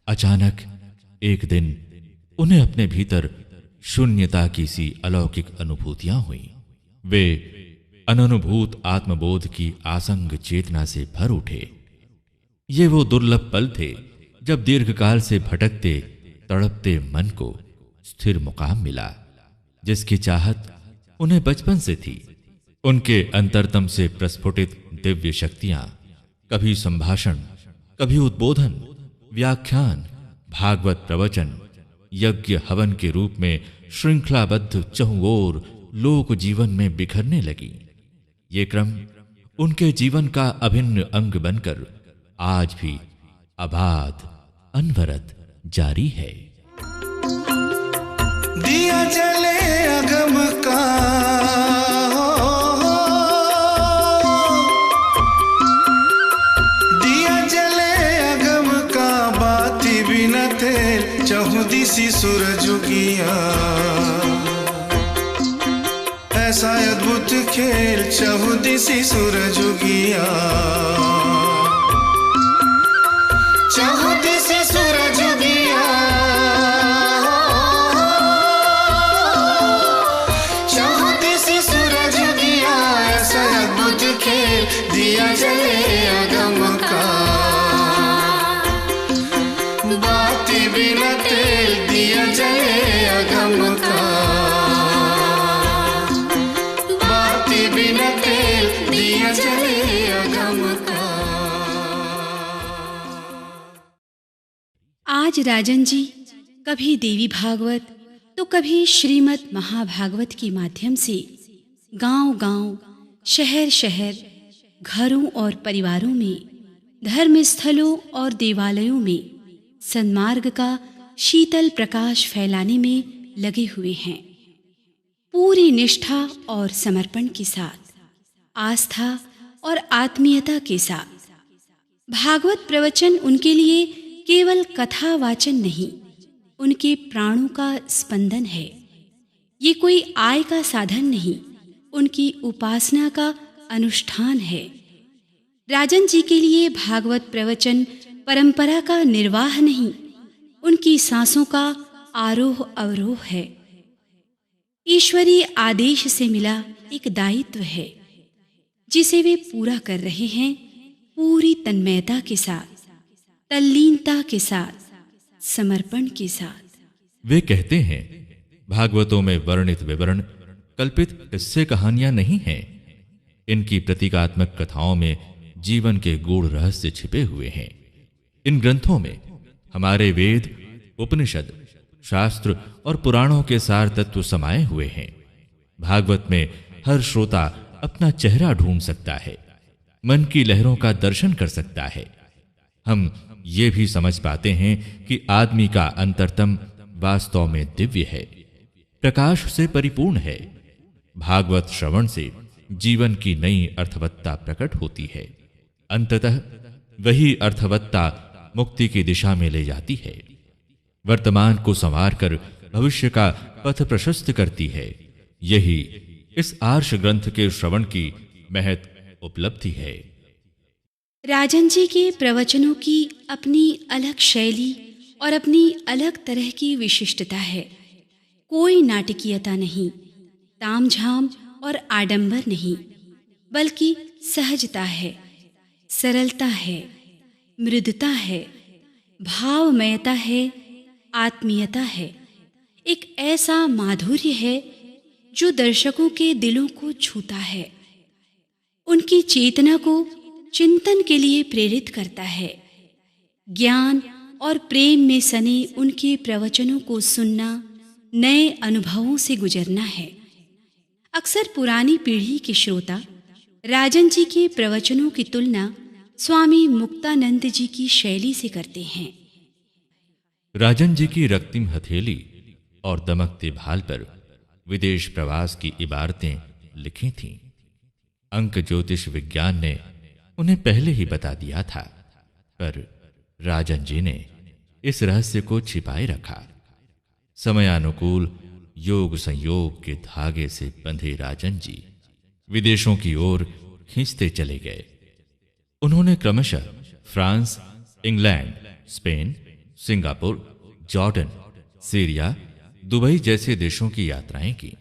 अचानक एक दिन उन्हें अपने भीतर शून्यता की सी अलौकिक अनुभूतियां हुई। वे अननुभूत आत्मबोध की आसंग चेतना से भर उठे। ये वो दुर्लभ पल थे जब दीर्घकाल से भटकते तड़पते मन को स्थिर मुकाम मिला, जिसकी चाहत उन्हें बचपन से थी। उनके अंतरतम से प्रस्फुटित दिव्य शक्तियां कभी संभाषण, कभी उद्बोधन, व्याख्यान, भागवत प्रवचन, यज्ञ हवन के रूप में श्रृंखलाबद्ध चहुओर लोक जीवन में बिखरने लगी। ये क्रम उनके जीवन का अभिन्न अंग बनकर आज भी अबाध अनवरत जारी है। दिया जले अगम का, दिया जले अगम का, बाती बिना थे चहुदिसी सूरज उगिया। ऐसा अद्भुत खेल चहुदिसी सूरज उगिया। चहुदिसी सूरज उगिया, चहुदिसी सूरज उगिया। ऐसा अद्भुत खेल दिया जले अगम का, बाती बिना तेल दिया जले अगम का, बाती बिना तेल दिया जले अगम का। आज राजन जी कभी देवी भागवत तो कभी श्रीमद् महाभागवत के माध्यम से गांव-गांव, शहर-शहर, घरों और परिवारों में, धर्म स्थलों और देवालयों में सन्मार्ग का शीतल प्रकाश फैलाने में लगे हुए हैं। पूरी निष्ठा और समर्पण के साथ, आस्था और आत्मीयता के साथ। भागवत प्रवचन उनके लिए केवल कथा वाचन नहीं, उनके प्राणों का स्पंदन है। ये कोई आय का साधन नहीं, उनकी उपासना का अनुष्ठान है। राजन जी के लिए भागवत प्रवचन परंपरा का निर्वाह नहीं, उनकी सांसों का आरोह अवरोह है। ईश्वरीय आदेश से मिला एक दायित्व है जिसे वे पूरा कर रहे हैं पूरी तन्मयता के साथ, तल्लीनता के साथ, समर्पण के साथ। वे कहते हैं, भागवतों में वर्णित विवरण कल्पित किस्से कहानियां नहीं हैं। इनकी प्रतीकात्मक कथाओं में जीवन के गूढ़ रहस्य छिपे हुए हैं। इन ग्रंथों में हमारे वेद, उपनिषद, शास्त्र और पुराणों के सार तत्व समाये हुए हैं। भागवत में हर श्रोता अपना चेहरा ढूंढ सकता है, मन की लहरों का दर्शन कर सकता है। हम ये भी समझ पाते हैं कि आदमी का अंतरतम वास्तव में दिव्य है, प्रकाश से परिपूर्ण है। भागवत श्रवण से जीवन की नई अर्थवत्ता प्रकट होती है। अंततः वही अर्थवत्ता मुक्ति की दिशा में ले जाती है, वर्तमान को संवार कर भविष्य का पथ प्रशस्त करती है। यही इस आर्ष ग्रंथ के श्रवण की महत उपलब्धि है। राजन जी के प्रवचनों की अपनी अलग शैली और अपनी अलग तरह की विशिष्टता है। कोई नाटकीयता नहीं, तामझाम और आडंबर नहीं, बल्कि सहजता है, सरलता है, मृदुता है, भावमयता है, आत्मीयता है। एक ऐसा माधुर्य है जो दर्शकों के दिलों को छूता है, उनकी चेतना को चिंतन के लिए प्रेरित करता है। ज्ञान और प्रेम में सने उनके प्रवचनों को सुनना नए अनुभवों से गुजरना है। अक्सर पुरानी पीढ़ी के श्रोता राजन जी के प्रवचनों की तुलना स्वामी मुक्तानंद जी की शैली से करते हैं। राजन जी की रक्तिम हथेली और दमकते भाल पर विदेश प्रवास की इबारतें लिखी थीं। अंक ज्योतिष विज्ञान ने उन्हें पहले ही बता दिया था, पर राजन जी ने इस रहस्य को छिपाए रखा। समयानुकूल योग संयोग के धागे से बंधे राजन जी विदेशों की ओर खींचते चले गए। उन्होंने क्रमशः France, England, Spain, Singapore, Jordan, Syria, Dubai जैसे देशों की यात्राएं की।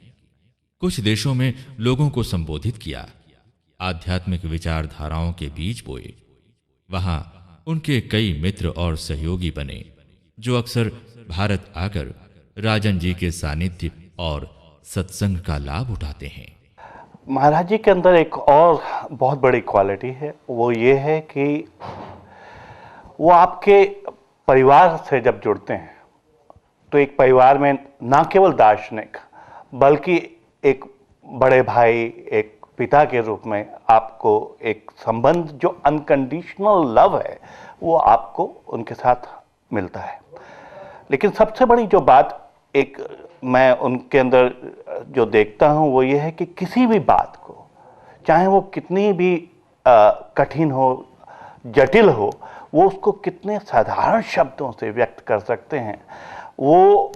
कुछ देशों में लोगों को संबोधित किया, आध्यात्मिक विचारधाराओं के बीज बोए। वहां उनके कई मित्र और सहयोगी बने, जो अक्सर भारत आकर राजन जी के सानिध्य और सत्संग का लाभ उठाते हैं। महाराज जी के अंदर एक और बहुत बड़ी क्वालिटी है, वो ये है कि वो आपके परिवार से जब जुड़ते हैं तो एक परिवार में ना केवल दार्शनिक बल्कि एक बड़े भाई, एक पिता के रूप में आपको एक संबंध जो अनकंडीशनल लव है वो आपको उनके साथ मिलता है। लेकिन सबसे बड़ी जो बात एक मैं उनके अंदर जो देखता हूँ वो ये है कि किसी भी बात को, चाहे वो कितनी भी कठिन हो, जटिल हो, वो उसको कितने साधारण शब्दों से व्यक्त कर सकते हैं वो,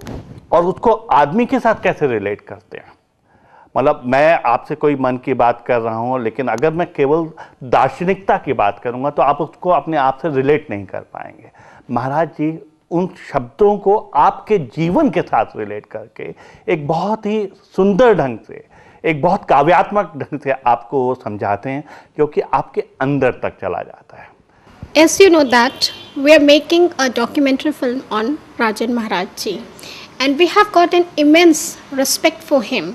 और उसको आदमी के साथ कैसे रिलेट करते हैं। मतलब मैं आपसे कोई मन की बात कर रहा हूँ, लेकिन अगर मैं केवल दार्शनिकता की बात करूँगा तो आप उसको अपने आप से रिलेट नहीं कर पाएंगे। महाराज जी उन शब्दों को आपके जीवन के साथ रिलेट करके एक बहुत ही सुंदर ढंग से, एक बहुत काव्यात्मक ढंग से आपको वो समझाते हैं, क्योंकि आपके अंदर तक चला जाता है। As you know that we are making a documentary film on Rajan Maharaj Ji, and we have got an immense respect for him.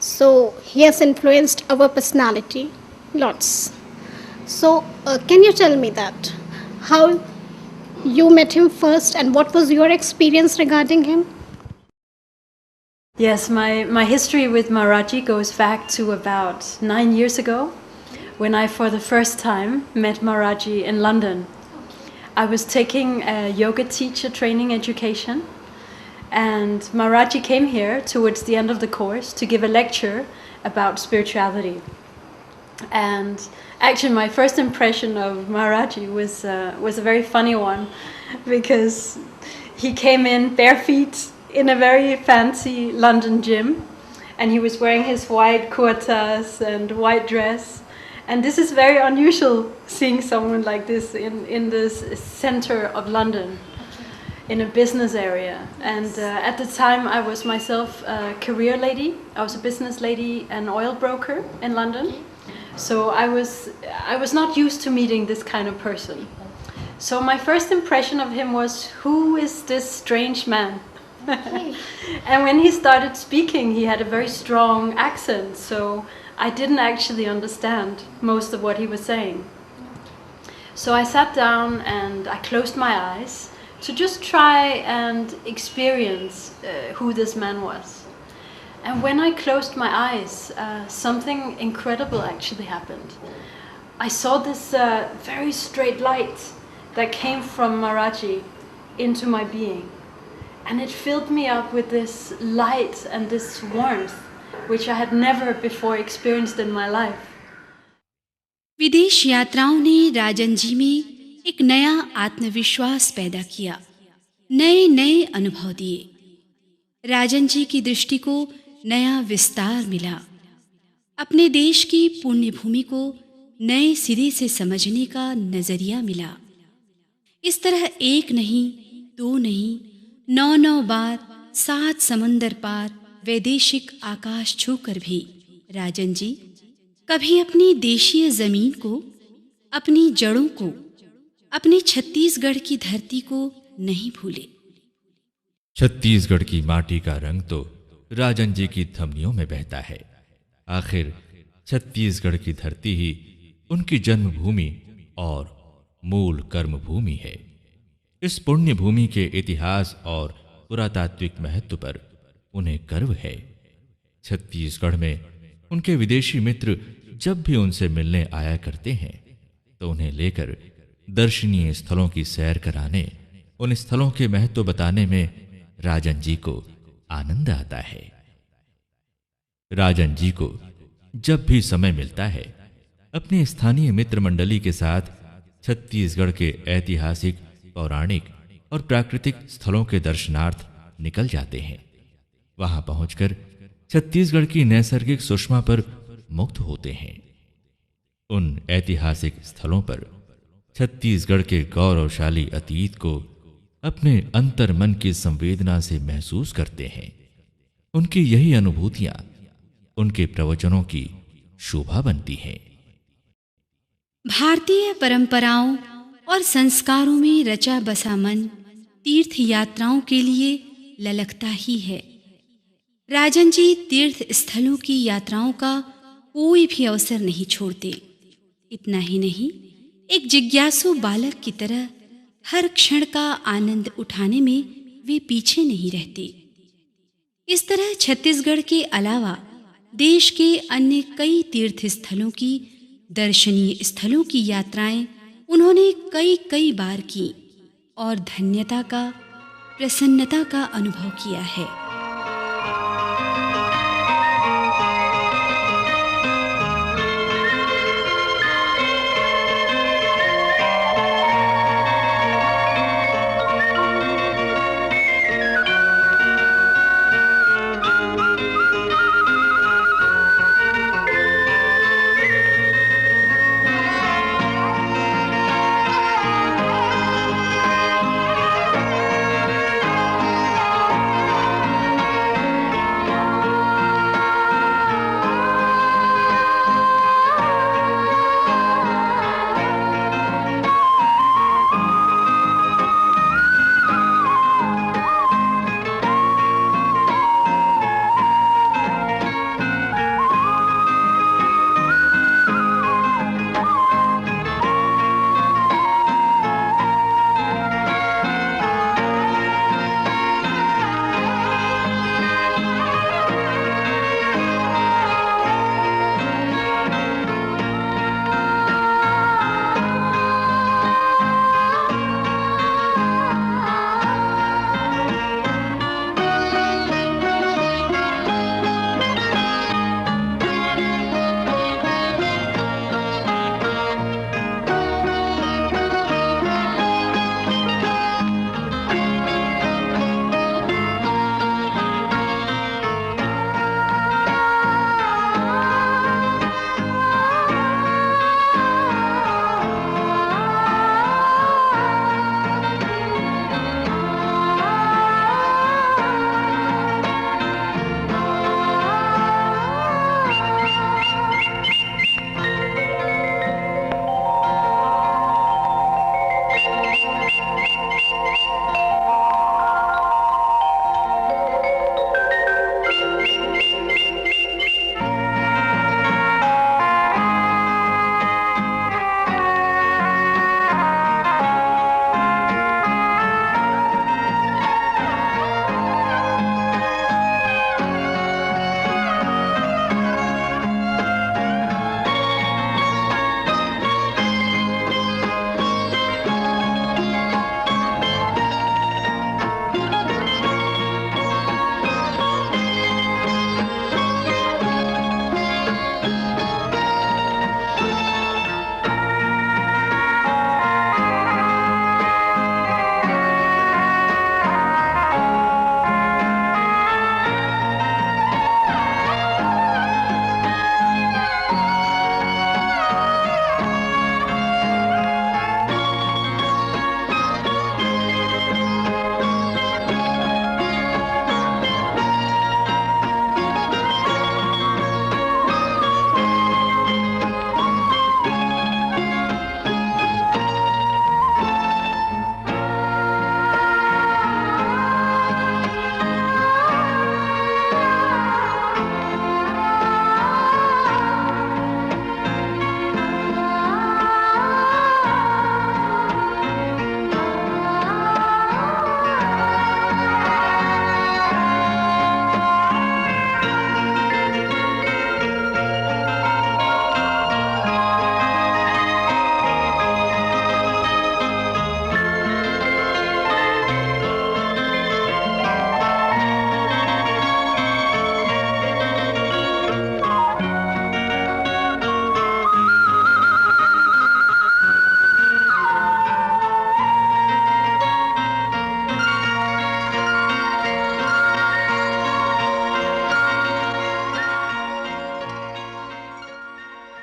So he has influenced our personality lots. So can you tell me that how you met him first and what was your experience regarding him? Yes, my history with Maharaji goes back to about 9 years ago, when I for the first time met Maharaji in London. I was taking a yoga teacher training education, and Maharaji came here towards the end of the course to give a lecture about spirituality. And actually my first impression of Maharaji was a very funny one, because he came in bare feet in a very fancy London gym, and he was wearing his white kurtas and white dress. And this is very unusual, seeing someone like this in this center of London, in a business area. And at the time I was myself a career lady. I was a business lady and oil broker in London. So I was not used to meeting this kind of person. So my first impression of him was, who is this strange man? And when he started speaking, he had a very strong accent, so I didn't actually understand most of what he was saying. So I sat down and I closed my eyes to just try and experience who this man was. And when I closed my eyes, something incredible actually happened. I saw this very straight light that came from Maharaji into my being. And it filled me up with this light and this warmth, which I had never before experienced in my life. विदेश यात्राओं ने राजन जी में एक नया आत्मविश्वास पैदा किया, नए नए अनुभव दिए। राजन जी की दृष्टि को नया विस्तार मिला, अपने देश की पुण्य भूमि को नए सिरे से समझने का नजरिया मिला। इस तरह एक नहीं, दो नहीं, 9 बार 7 समंदर पार वैदेशिक आकाश छूकर भी राजन जी कभी अपनी देशीय जमीन को, अपनी जड़ों को, अपने छत्तीसगढ़ की धरती को नहीं भूले। छत्तीसगढ़ की माटी का रंग तो राजन जी की धमनियों में बहता है। आखिर छत्तीसगढ़ की धरती ही उनकी जन्मभूमि और मूल कर्मभूमि है। इस पुण्य भूमि के इतिहास और पुरातात्विक महत्व पर उन्हें गर्व है। छत्तीसगढ़ में उनके विदेशी मित्र जब भी उनसे मिलने आया करते हैं तो उन्हें लेकर दर्शनीय स्थलों की सैर कराने, उन स्थलों के महत्व बताने में राजन जी को आनंद आता है। राजन जी को जब भी समय मिलता है अपने स्थानीय मित्र मंडली के साथ छत्तीसगढ़ के ऐतिहासिक, पौराणिक और प्राकृतिक स्थलों के दर्शनार्थ निकल जाते हैं। वहां पहुंचकर छत्तीसगढ़ की नैसर्गिक सुषमा पर मुक्त होते हैं। उन ऐतिहासिक स्थलों पर छत्तीसगढ़ के गौरवशाली अतीत को अपने अंतर मन की संवेदना से महसूस करते हैं। उनकी यही अनुभूतियां उनके प्रवचनों की शोभा बनती हैं। भारतीय परंपराओं और संस्कारों में रचा बसा मन तीर्थ यात्राओं के लिए ललकता ही है। राजन जी तीर्थ स्थलों की यात्राओं का कोई भी अवसर नहीं छोड़ते। इतना ही नहीं, एक जिज्ञासु बालक की तरह हर क्षण का आनंद उठाने में वे पीछे नहीं रहते। इस तरह छत्तीसगढ़ के अलावा देश के अन्य कई तीर्थ स्थलों की, दर्शनीय स्थलों की यात्राएं उन्होंने कई कई बार की और धन्यता का, प्रसन्नता का अनुभव किया है।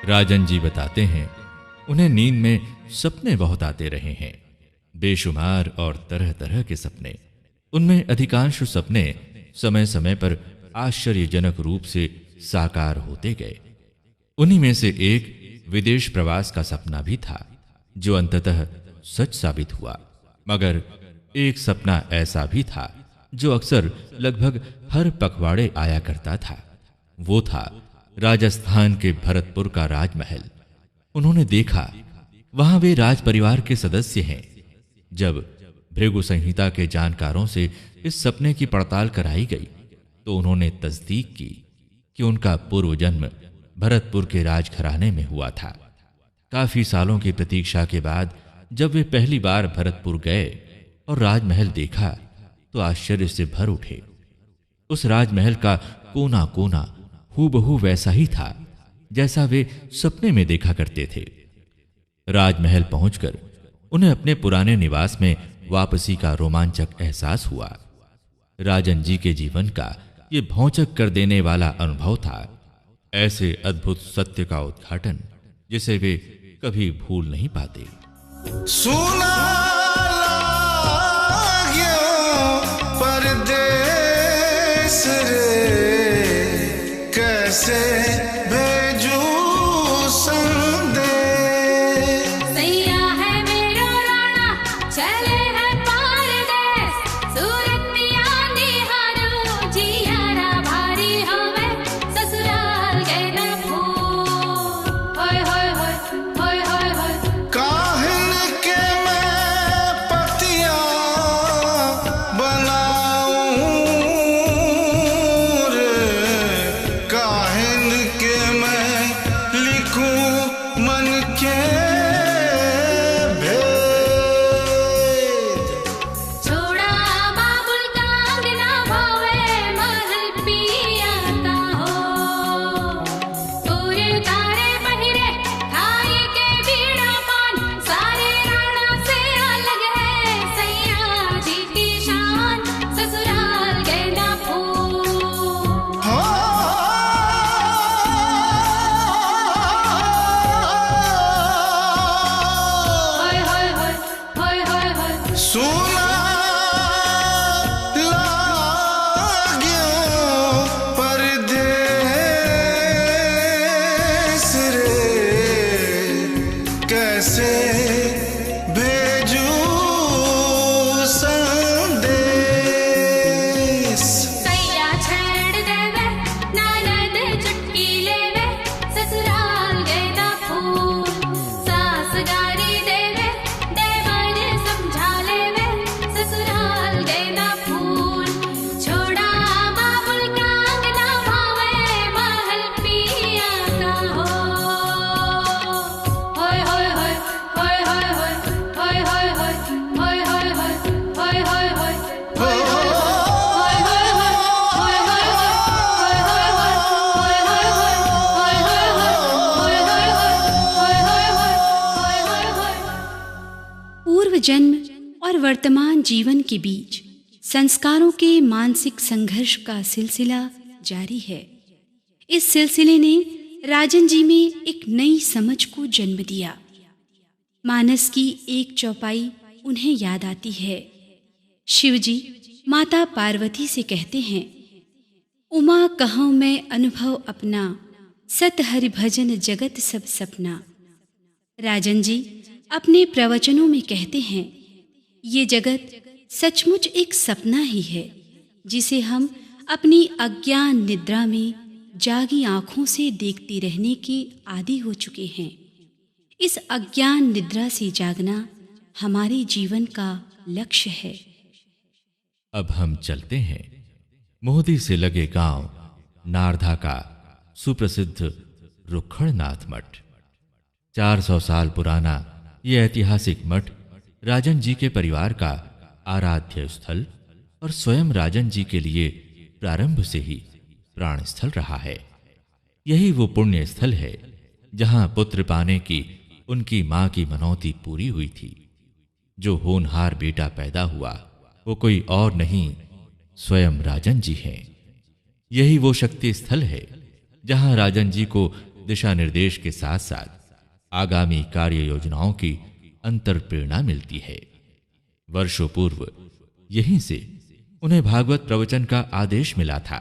राजन जी बताते हैं, उन्हें नींद में सपने बहुत आते रहे हैं, बेशुमार और तरह तरह के सपने। उनमें अधिकांश सपने समय समय पर आश्चर्यजनक रूप से साकार होते गए। उन्हीं में से एक विदेश प्रवास का सपना भी था, जो अंततः सच साबित हुआ। मगर एक सपना ऐसा भी था जो अक्सर लगभग हर पखवाड़े आया करता था। वो था राजस्थान के भरतपुर का राजमहल। उन्होंने देखा वहां वे राज परिवार के सदस्य हैं। जब भृगु संहिता के जानकारों से इस सपने की पड़ताल कराई गई तो उन्होंने तस्दीक की कि उनका पूर्व जन्म भरतपुर के राजघराने में हुआ था। काफी सालों की प्रतीक्षा के बाद जब वे पहली बार भरतपुर गए और राजमहल देखा तो आश्चर्य से भर उठे। उस राजमहल का कोना कोना हूबहू वैसा ही था जैसा वे सपने में देखा करते थे। राजमहल पहुंचकर उन्हें अपने पुराने निवास में वापसी का रोमांचक एहसास हुआ। राजन जी के जीवन का ये भौंचक कर देने वाला अनुभव था, ऐसे अद्भुत सत्य का उद्घाटन जिसे वे कभी भूल नहीं पाते। सुना लाग्यो परदेस रे, कैसे भेजू संदेश। सैया है मेरो राणा, चले है पार देश, सूरत पिया निहारो, जियारा भारी होवे, ससुराल गए न फूल। होय होय होय होय होय होय। काहिन के मैं पतिया बनाऊं रे, काहिन के मैं लिखूं मन के भेद। छोड़ा बाबुल का अंगना भावे, महल पिया का हो। सूर्य तारे पहिरे, खाए के बीड़ा पान, सारे राणा से अलग है, सैया जी की शान, ससुराल गए न फूल। होय होय होय होय होय होय। सुना लाग्यो परदेस रे, कैसे भेजू संदेश। सैया छेड़ देवे, ननद चुटकी लेवे, ससुराल गए न फूल। सास गारी देवे, देवर समझा लेवे, ससुराल गए न फूल। छोड़ा बाबुल का अंगना भावे, महल पिया का हो। होय होय होय होय होय होय होय होय होय होय होय होय होय होय होय। पूर्व जन्म और वर्तमान जीवन के बीच संस्कारों के मानसिक संघर्ष का सिलसिला जारी है। इस सिलसिले ने राजन जी में एक नई समझ को जन्म दिया। मानस की एक चौपाई उन्हें याद आती है। शिवजी माता पार्वती से कहते हैं, उमा कहूँ मैं अनुभव अपना, सत हरि भजन जगत सब सपना। राजन जी अपने प्रवचनों में कहते हैं, ये जगत सचमुच एक सपना ही है जिसे हम अपनी अज्ञान निद्रा में जागी आंखों से देखते रहने के आदी हो चुके हैं। इस अज्ञान निद्रा से जागना हमारे जीवन का लक्ष्य है। अब हम चलते हैं मोहदी से लगे गांव नारधा का सुप्रसिद्ध रुखड़नाथ मठ। 400 साल पुराना यह ऐतिहासिक मठ राजन जी के परिवार का आराध्य स्थल और स्वयं राजन जी के लिए प्रारंभ से ही प्राण स्थल रहा है। यही वो पुण्य स्थल है जहां पुत्र पाने की उनकी मां की मनौती पूरी हुई थी। जो होनहार बेटा पैदा हुआ वो कोई और नहीं, स्वयं राजन जी हैं। यही वो शक्ति स्थल है जहां राजन जी को दिशा निर्देश के साथ साथ आगामी कार्य योजनाओं की अंतर्प्रेरणा मिलती है। वर्षों पूर्व यहीं से उन्हें भागवत प्रवचन का आदेश मिला था।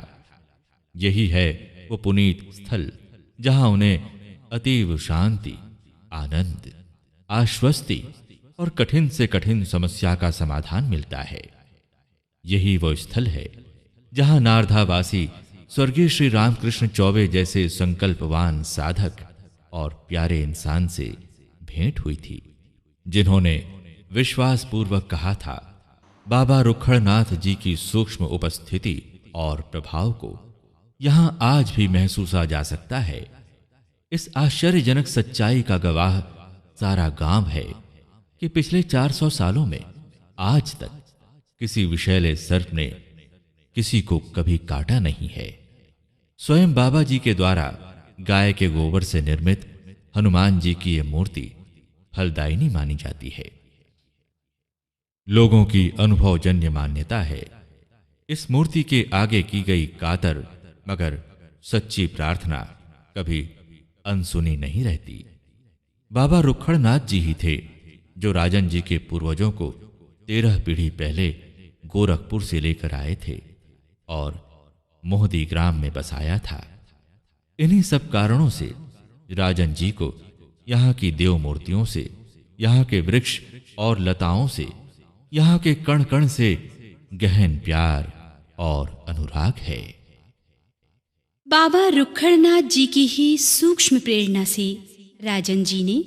यही है वो पुनीत स्थल जहां उन्हें अतीव शांति, आनंद, आश्वस्ति और कठिन से कठिन समस्या का समाधान मिलता है। यही वो स्थल है जहां नारधावासी स्वर्गीय श्री रामकृष्ण चौबे जैसे संकल्पवान साधक और प्यारे इंसान से भेंट हुई थी, जिन्होंने विश्वास पूर्वक कहा था, बाबा रुखड़नाथ जी की सूक्ष्म उपस्थिति और प्रभाव को यहां आज भी महसूसा जा सकता है। इस आश्चर्यजनक सच्चाई का गवाह सारा गांव है कि पिछले 400 सालों में आज तक किसी विषैले सर्प ने किसी को कभी काटा नहीं है। स्वयं बाबा जी के द्वारा गाय के गोबर से निर्मित हनुमान जी की यह मूर्ति फलदायिनी मानी जाती है। लोगों की अनुभवजन्य मान्यता है, इस मूर्ति के आगे की गई कातर मगर सच्ची प्रार्थना कभी अनसुनी नहीं रहती। बाबा रुखड़नाथ जी ही थे जो राजन जी के पूर्वजों को 13 पीढ़ी पहले गोरखपुर से लेकर आए थे और मोहदी ग्राम में बसाया था। इन्हीं सब कारणों से राजन जी को यहाँ की देव मूर्तियों से, यहाँ के वृक्ष और लताओं से, यहाँ के कण कण से गहन प्यार और अनुराग है। बाबा रुखड़नाथ जी की ही सूक्ष्म प्रेरणा से राजन जी ने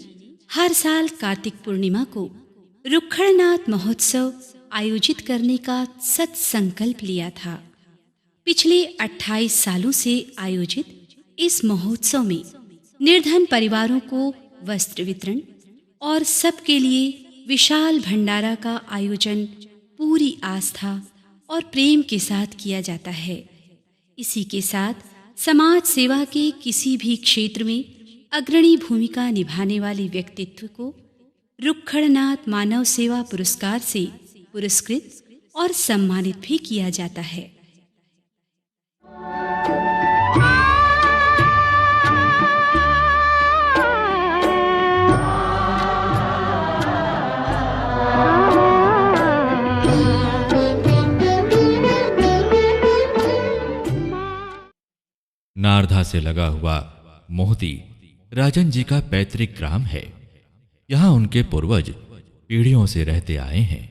हर साल कार्तिक पूर्णिमा को रुखड़नाथ महोत्सव आयोजित करने का सत संकल्प लिया था। पिछले 28 सालों से आयोजित इस महोत्सव में निर्धन परिवारों को वस्त्र वितरण और सबके लिए विशाल भंडारा का आयोजन पूरी आस्था और प्रेम के साथ किया जाता है। इसी के साथ समाज सेवा के किसी भी क्षेत्र में अग्रणी भूमिका निभाने वाले व्यक्तित्व को रुखड़नाथ मानव सेवा पुरस्कार से पुरस्कृत और सम्मानित भी किया जाता है। नारधा से लगा हुआ मोहती राजन जी का पैतृक ग्राम है। यहां उनके पूर्वज पीढ़ियों से रहते आए हैं।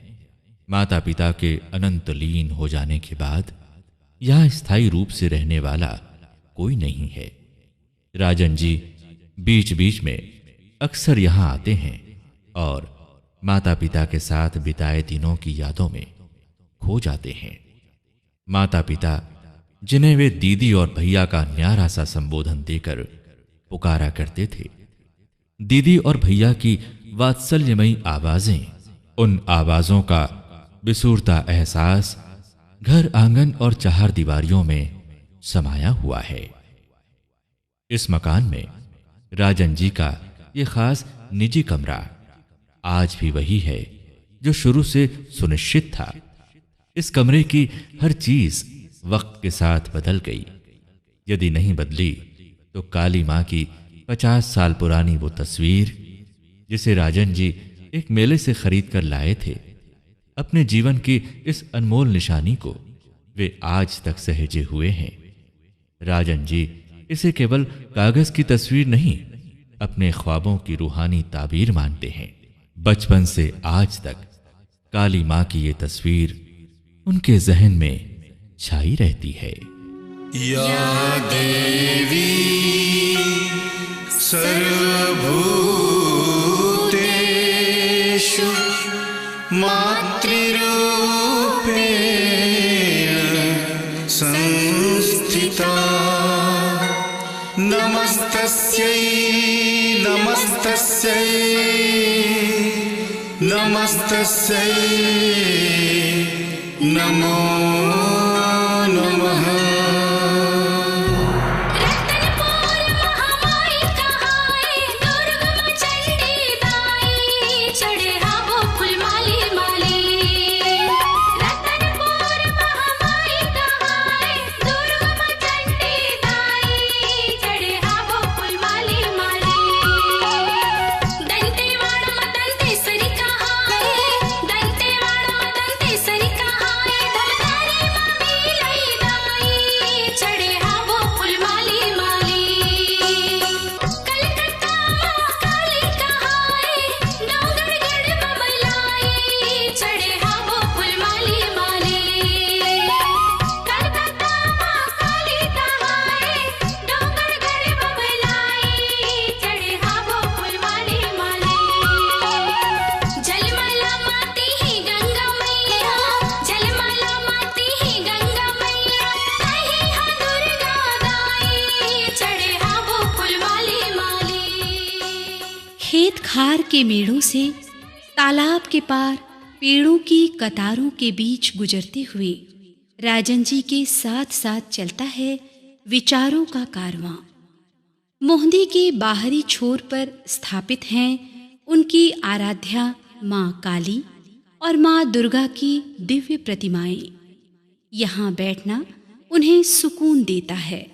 माता पिता के अनंत लीन हो जाने के बाद यहां स्थायी रूप से रहने वाला कोई नहीं है। राजन जी बीच बीच में अक्सर यहां आते हैं और माता पिता के साथ बिताए दिनों की यादों में खो जाते हैं। माता पिता जिन्हें वे दीदी और भैया का न्यारा सा संबोधन देकर पुकारा करते थे, दीदी और भैया की वात्सल्यमयी आवाजें, उन आवाजों का बिसूरता एहसास घर आंगन और चार दीवारियों में समाया हुआ है। इस मकान में राजन जी का ये खास निजी कमरा आज भी वही है जो शुरू से सुनिश्चित था। इस कमरे की हर चीज वक्त के साथ बदल गई। यदि नहीं बदली तो काली मां की 50 साल पुरानी वो तस्वीर जिसे राजन जी एक मेले से खरीद कर लाए थे, अपने जीवन की इस अनमोल निशानी को वे आज तक सहेजे हुए हैं। राजन जी इसे केवल कागज की तस्वीर नहीं, अपने ख्वाबों की रूहानी ताबीर मानते हैं। बचपन से आज तक काली मां की ये तस्वीर उनके जहन में छाई रहती है। या देवी सर्वभूतेषु मातृरूपेण संस्थिता, नमस्तस्यै नमस्तस्यै नमस्तस्यै नमो नमः। माली खेत खार के मेड़ों से तालाब के पार पेड़ों की कतारों के बीच गुजरते हुए राजन जी के साथ साथ चलता है विचारों का कारवां। मोहंदी के बाहरी छोर पर स्थापित हैं उनकी आराध्या माँ काली और माँ दुर्गा की दिव्य प्रतिमाएं। यहाँ बैठना उन्हें सुकून देता है।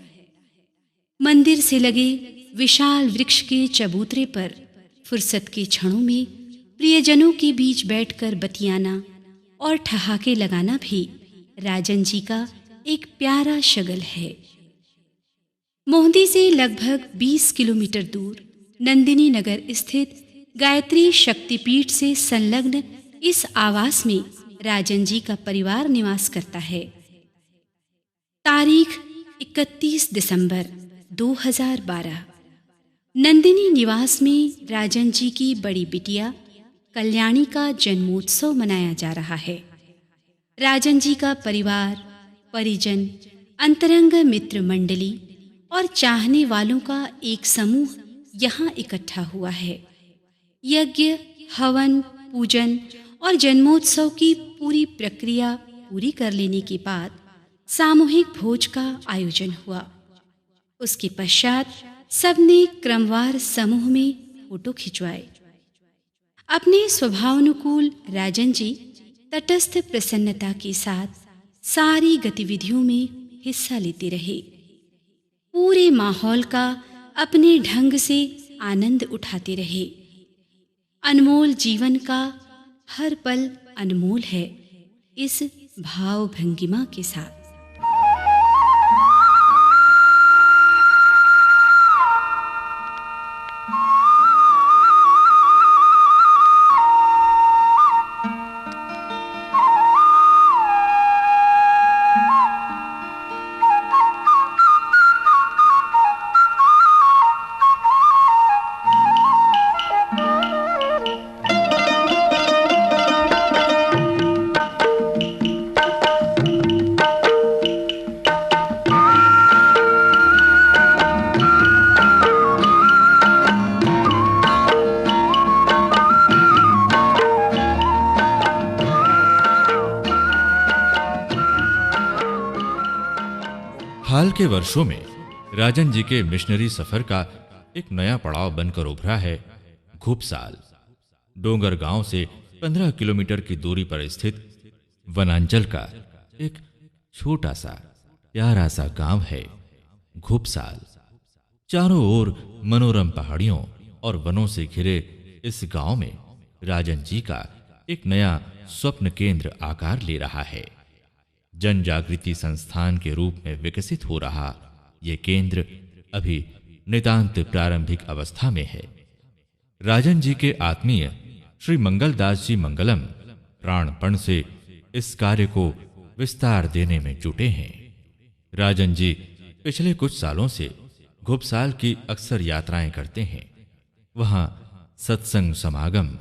मंदिर से लगे विशाल वृक्ष के चबूतरे पर फुर्सत के क्षणों में प्रियजनों के बीच बैठकर बतियाना और ठहाके लगाना भी राजन जी का एक प्यारा शगल है। मोहंदी से लगभग 20 किलोमीटर दूर नंदिनी नगर स्थित गायत्री शक्तिपीठ से संलग्न इस आवास में राजन जी का परिवार निवास करता है। तारीख 31 दिसंबर 2012। नंदिनी निवास में राजन जी की बड़ी बिटिया कल्याणी का जन्मोत्सव मनाया जा रहा है। राजन जी का परिवार, परिजन, अंतरंग मित्र मंडली और चाहने वालों का एक समूह यहाँ इकट्ठा हुआ है। यज्ञ, हवन, पूजन और जन्मोत्सव की पूरी प्रक्रिया पूरी कर लेने के बाद सामूहिक भोज का आयोजन हुआ। उसके पश्चात सबने क्रमवार समूह में फोटो खिंचवाए। अपने स्वभावानुकूल राजन जी तटस्थ प्रसन्नता के साथ सारी गतिविधियों में हिस्सा लेते रहे। पूरे माहौल का अपने ढंग से आनंद उठाते रहे। अनमोल जीवन का हर पल अनमोल है, इस भाव भंगिमा के साथ। हाल के वर्षों में राजन जी के मिशनरी सफर का एक नया पड़ाव बनकर उभरा है घुपसाल। डोंगर गांव से 15 किलोमीटर की दूरी पर स्थित वनांचल का एक छोटा सा प्यारा सा गांव है घुपसाल। चारों ओर मनोरम पहाड़ियों और वनों से घिरे इस गांव में राजन जी का एक नया स्वप्न केंद्र आकार ले रहा है। जन जागृति संस्थान के रूप में विकसित हो रहा ये केंद्र अभी नितांत प्रारंभिक अवस्था में है। राजन जी के आत्मीय श्री मंगलदास जी मंगलम प्राणपण से इस कार्य को विस्तार देने में जुटे हैं। राजन जी पिछले कुछ सालों से घुपसाल की अक्सर यात्राएं करते हैं। वहां सत्संग समागम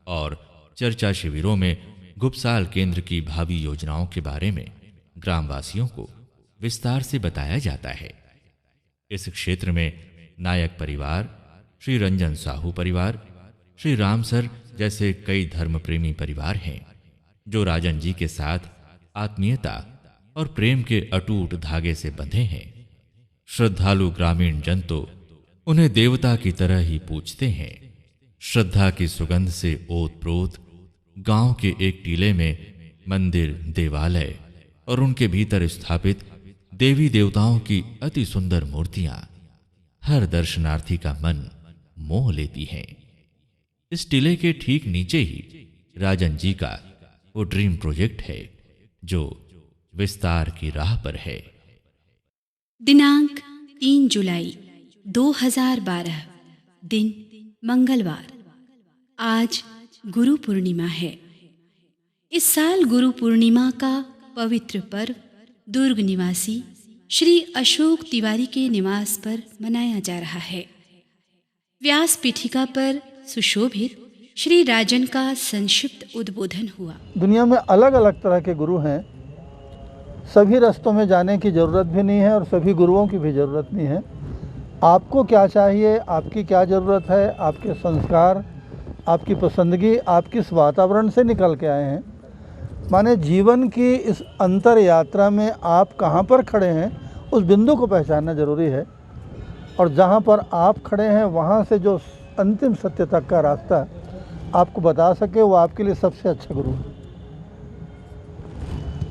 और चर्चा शिविरों में घुपसाल केंद्र की भावी योजनाओं के बारे में ग्रामवासियों को विस्तार से बताया जाता है। इस क्षेत्र में नायक परिवार, श्री रंजन साहू परिवार, श्री रामसर जैसे कई धर्म प्रेमी परिवार हैं जो राजन जी के साथ आत्मीयता और प्रेम के अटूट धागे से बंधे हैं। श्रद्धालु ग्रामीण जन तो उन्हें देवता की तरह ही पूजते हैं। श्रद्धा की सुगंध से ओत-प्रोत गांव के एक टीले में मंदिर, देवालय और उनके भीतर स्थापित देवी देवताओं की अति सुंदर मूर्तियां हर दर्शनार्थी का मन मोह लेती हैं। इस टीले के ठीक नीचे ही राजन जी का वो ड्रीम प्रोजेक्ट है जो विस्तार की राह पर है। दिनांक 3 जुलाई 2012, दिन मंगलवार। आज गुरु पूर्णिमा है। इस साल गुरु पूर्णिमा का पवित्र पर्व दुर्ग निवासी श्री अशोक तिवारी के निवास पर मनाया जा रहा है। व्यास पीठिका पर सुशोभित श्री राजन का संक्षिप्त उद्बोधन हुआ। दुनिया में अलग अलग तरह के गुरु हैं। सभी रास्तों में जाने की ज़रूरत भी नहीं है और सभी गुरुओं की भी ज़रूरत नहीं है। आपको क्या चाहिए, आपकी क्या ज़रूरत है, आपके संस्कार, आपकी पसंदगी, आप किस वातावरण से निकल के आए हैं। माने जीवन की इस अंतर यात्रा में आप कहाँ पर खड़े हैं, उस बिंदु को पहचानना ज़रूरी है। और जहाँ पर आप खड़े हैं वहाँ से जो अंतिम सत्य तक का रास्ता आपको बता सके, वो आपके लिए सबसे अच्छा गुरु है।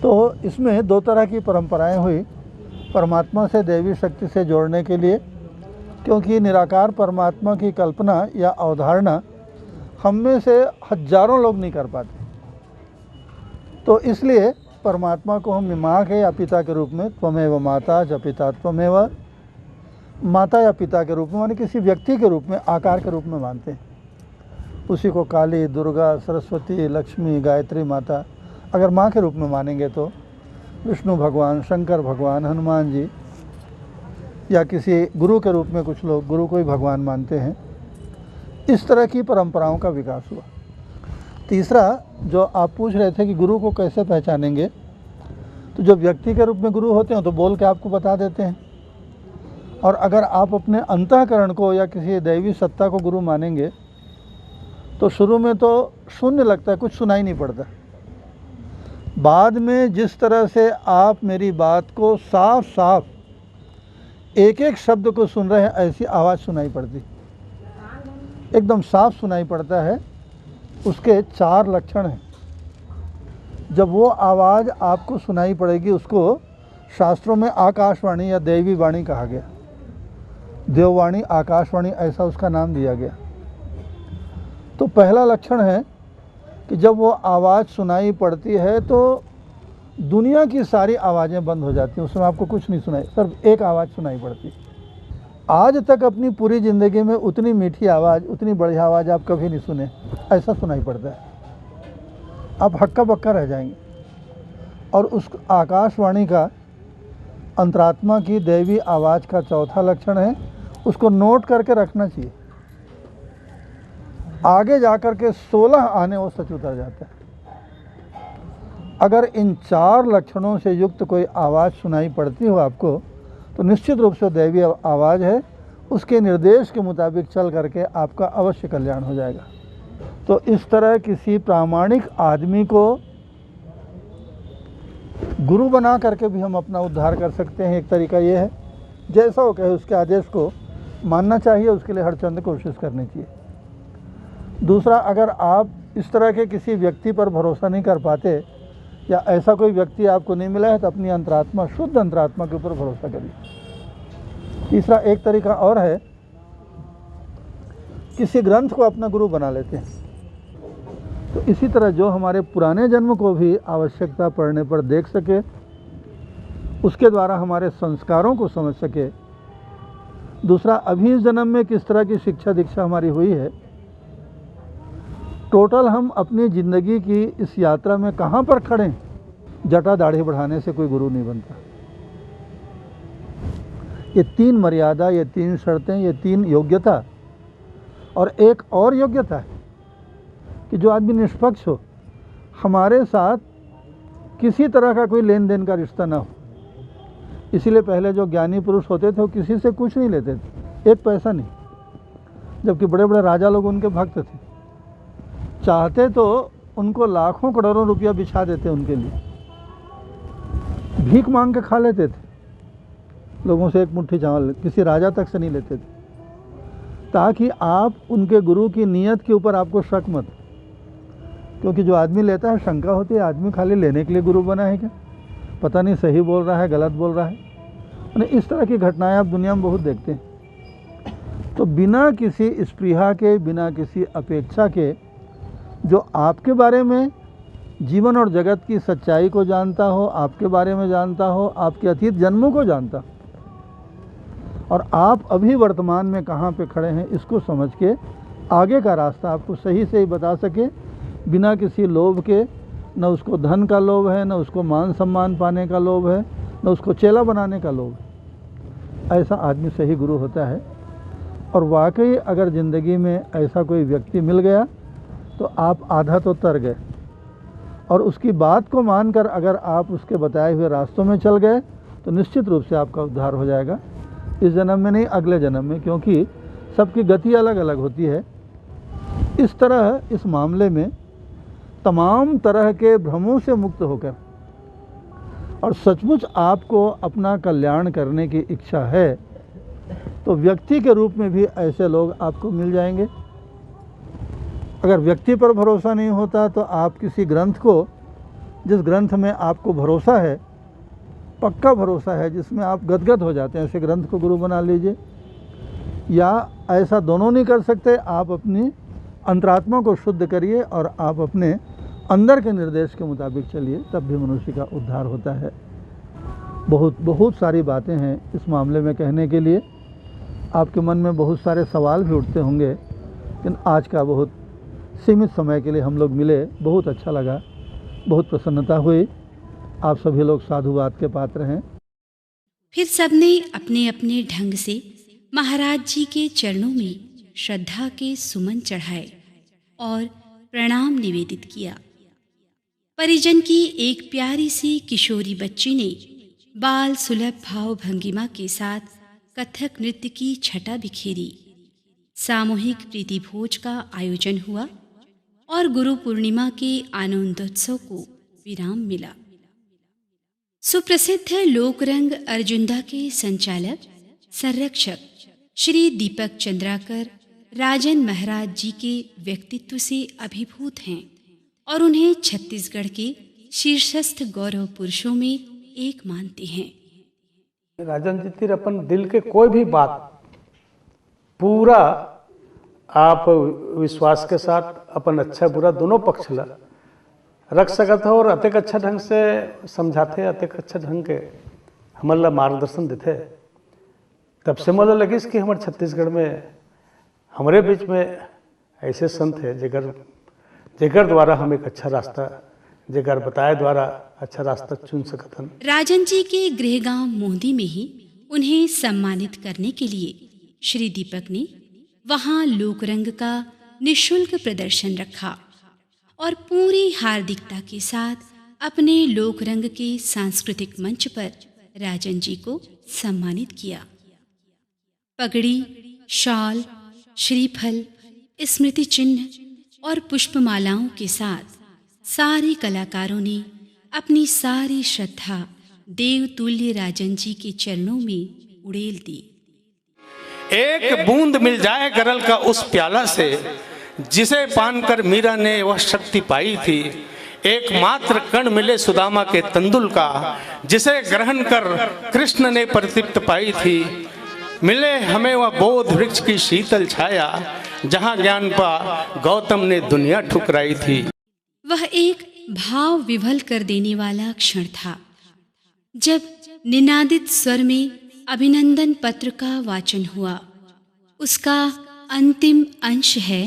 तो इसमें दो तरह की परंपराएं हुई, परमात्मा से दैवी शक्ति से जोड़ने के लिए, क्योंकि निराकार परमात्मा की कल्पना या अवधारणा हम में से हजारों लोग नहीं कर पाते। तो इसलिए परमात्मा को हम माँ के या पिता के रूप में, त्वमेव माता च पिता त्वमेव, माता या पिता के रूप में, माने किसी व्यक्ति के रूप में, आकार के रूप में मानते हैं। उसी को काली, दुर्गा, सरस्वती, लक्ष्मी, गायत्री माता अगर माँ के रूप में मानेंगे तो विष्णु भगवान, शंकर भगवान, हनुमान जी, या किसी गुरु के रूप में कुछ लोग गुरु को ही भगवान मानते हैं। इस तरह की परंपराओं का विकास हुआ। तीसरा, जो आप पूछ रहे थे कि गुरु को कैसे पहचानेंगे, तो जो व्यक्ति के रूप में गुरु होते हैं तो बोल के आपको बता देते हैं। और अगर आप अपने अंतःकरण को या किसी दैवी सत्ता को गुरु मानेंगे तो शुरू में तो शून्य लगता है, कुछ सुनाई नहीं पड़ता। बाद में जिस तरह से आप मेरी बात को साफ साफ एक एक शब्द को सुन रहे हैं, ऐसी आवाज़ सुनाई पड़ती, एकदम साफ सुनाई पड़ता है। उसके 4 लक्षण हैं। जब वो आवाज़ आपको सुनाई पड़ेगी, उसको शास्त्रों में आकाशवाणी या दैवी वाणी कहा गया। देववाणी, आकाशवाणी, ऐसा उसका नाम दिया गया। तो पहला लक्षण है कि जब वो आवाज़ सुनाई पड़ती है तो दुनिया की सारी आवाज़ें बंद हो जाती हैं, उसमें आपको कुछ नहीं सुनाई, सिर्फ एक आवाज़ सुनाई पड़ती है। आज तक अपनी पूरी ज़िंदगी में उतनी मीठी आवाज़, उतनी बढ़िया आवाज़ आप कभी नहीं सुने, ऐसा सुनाई पड़ता है। आप हक्का बक्का रह जाएंगे। और उस आकाशवाणी का, अंतरात्मा की दैवी आवाज़ का चौथा लक्षण है, उसको नोट करके रखना चाहिए। आगे जाकर के 16 आने वो सच उतर जाता है। अगर इन 4 लक्षणों से युक्त कोई आवाज़ सुनाई पड़ती हो आपको, तो निश्चित रूप से दैवी आवाज़ है। उसके निर्देश के मुताबिक चल करके आपका अवश्य कल्याण हो जाएगा। तो इस तरह किसी प्रामाणिक आदमी को गुरु बना करके भी हम अपना उद्धार कर सकते हैं। एक तरीका ये है, जैसा वो कहे उसके आदेश को मानना चाहिए, उसके लिए हर चंद कोशिश करनी चाहिए। दूसरा, अगर आप इस तरह के किसी व्यक्ति पर भरोसा नहीं कर पाते या ऐसा कोई व्यक्ति आपको नहीं मिला है, तो अपनी अंतरात्मा, शुद्ध अंतरात्मा के ऊपर भरोसा करिए। तीसरा, एक तरीका और है, किसी ग्रंथ को अपना गुरु बना लेते हैं। तो इसी तरह जो हमारे पुराने जन्म को भी आवश्यकता पड़ने पर देख सके, उसके द्वारा हमारे संस्कारों को समझ सके। दूसरा, अभी इस जन्म में किस तरह की शिक्षा दीक्षा हमारी हुई है, टोटल हम अपनी ज़िंदगी की इस यात्रा में कहाँ पर खड़े हैं। जटा दाढ़ी बढ़ाने से कोई गुरु नहीं बनता। ये 3 मर्यादा, ये 3 शर्तें, ये 3 योग्यता, और एक और योग्यता है कि जो आदमी निष्पक्ष हो, हमारे साथ किसी तरह का कोई लेन देन का रिश्ता ना हो। इसीलिए पहले जो ज्ञानी पुरुष होते थे वो किसी से कुछ नहीं लेते थे, एक पैसा नहीं। जबकि बड़े बड़े राजा लोग उनके भक्त थे, चाहते तो उनको लाखों करोड़ों रुपया बिछा देते उनके लिए, भीख मांग के खा लेते थे लोगों से, एक मुट्ठी चावल किसी राजा तक से नहीं लेते थे, ताकि आप उनके गुरु की नीयत के ऊपर आपको शक मत। क्योंकि जो आदमी लेता है, शंका होती है, आदमी खाली लेने के लिए गुरु बना है क्या, पता नहीं सही बोल रहा है गलत बोल रहा है। इस तरह की घटनाएं आप दुनिया में बहुत देखते हैं। तो बिना किसी स्पृहा के, बिना किसी अपेक्षा के, जो आपके बारे में, जीवन और जगत की सच्चाई को जानता हो, आपके बारे में जानता हो, आपके अतीत जन्मों को जानता हो, और आप अभी वर्तमान में कहाँ पे खड़े हैं, इसको समझ के आगे का रास्ता आपको सही से ही बता सके, बिना किसी लोभ के। न उसको धन का लोभ है, न उसको मान सम्मान पाने का लोभ है, न उसको चेला बनाने का लोभ है। ऐसा आदमी सही गुरु होता है। और वाकई अगर ज़िंदगी में ऐसा कोई व्यक्ति मिल गया तो आप आधा तो तर गए, और उसकी बात को मानकर अगर आप उसके बताए हुए रास्तों में चल गए तो निश्चित रूप से आपका उद्धार हो जाएगा। इस जन्म में नहीं, अगले जन्म में, क्योंकि सबकी गति अलग अलग होती है। इस तरह इस मामले में तमाम तरह के भ्रमों से मुक्त होकर और सचमुच आपको अपना कल्याण करने की इच्छा है तो व्यक्ति के रूप में भी ऐसे लोग आपको मिल जाएंगे। अगर व्यक्ति पर भरोसा नहीं होता तो आप किसी ग्रंथ को, जिस ग्रंथ में आपको भरोसा है, पक्का भरोसा है, जिसमें आप गदगद हो जाते हैं, ऐसे ग्रंथ को गुरु बना लीजिए। या ऐसा दोनों नहीं कर सकते, आप अपनी अंतरात्मा को शुद्ध करिए और आप अपने अंदर के निर्देश के मुताबिक चलिए, तब भी मनुष्य का उद्धार होता है। बहुत सारी बातें हैं इस मामले में कहने के लिए। आपके मन में बहुत सारे सवाल भी उठते होंगे, लेकिन आज का बहुत सीमित समय के लिए हम लोग मिले, बहुत अच्छा लगा, बहुत प्रसन्नता हुई। आप सभी लोग साधुवाद के पात्र हैं। फिर सबने अपने अपने ढंग से महाराज जी के चरणों में श्रद्धा के सुमन चढ़ाए और प्रणाम निवेदित किया। परिजन की एक प्यारी सी किशोरी बच्ची ने बाल सुलभ भाव भंगिमा के साथ कथक नृत्य की छटा बिखेरी। सामूहिक प्रीति भोज का आयोजन हुआ और गुरु पूर्णिमा के आनंदोत्सव को विराम मिला। सुप्रसिद्ध लोकरंग अर्जुंदा के संचालक संरक्षक श्री दीपक चंद्राकर राजन महाराज जी के व्यक्तित्व से अभिभूत हैं और उन्हें छत्तीसगढ़ के शीर्षस्थ गौरव पुरुषों में एक मानते हैं। राजन जी तीर अपन दिल के कोई भी बात पूरा आप विश्वास के साथ अपन अच्छा बुरा दोनों पक्ष ला रख सकत हो और अतेक अच्छा ढंग से समझाते, अतेक अच्छा ढंग के हमारे मार्गदर्शन देते। तब से मुझे लगिस कि हमारे छत्तीसगढ़ में हमारे बीच में ऐसे संत है जेकर द्वारा हम एक अच्छा रास्ता, जेकर बताए द्वारा अच्छा रास्ता चुन सकत हन। राजन जी के गृहगांव मोहदी में ही उन्हें सम्मानित करने के लिए श्री दीपक ने वहां लोकरंग का निःशुल्क प्रदर्शन रखा और पूरी हार्दिकता के साथ अपने लोकरंग के सांस्कृतिक मंच पर राजन जी को सम्मानित किया। पगड़ी, शॉल, श्रीफल, स्मृति चिन्ह और पुष्पमालाओं के साथ सारे कलाकारों ने अपनी सारी श्रद्धा देवतुल्य राजन जी के चरणों में उड़ेल दी। एक बूंद मिल जाए गरल का उस प्याला से जिसे पानकर मीरा ने वह शक्ति पाई थी। एकमात्र कण मिले सुदामा के तंदुल का जिसे ग्रहण कर कृष्ण ने प्रतिप्त पाई थी। मिले हमें वह बोध वृक्ष की शीतल छाया जहां ज्ञान पा गौतम ने दुनिया ठुकराई थी। वह एक भाव विभल कर देने वाला क्षण था जब निनादित स्वर में अभिनंदन पत्र का वाचन हुआ। उसका अंतिम अंश है: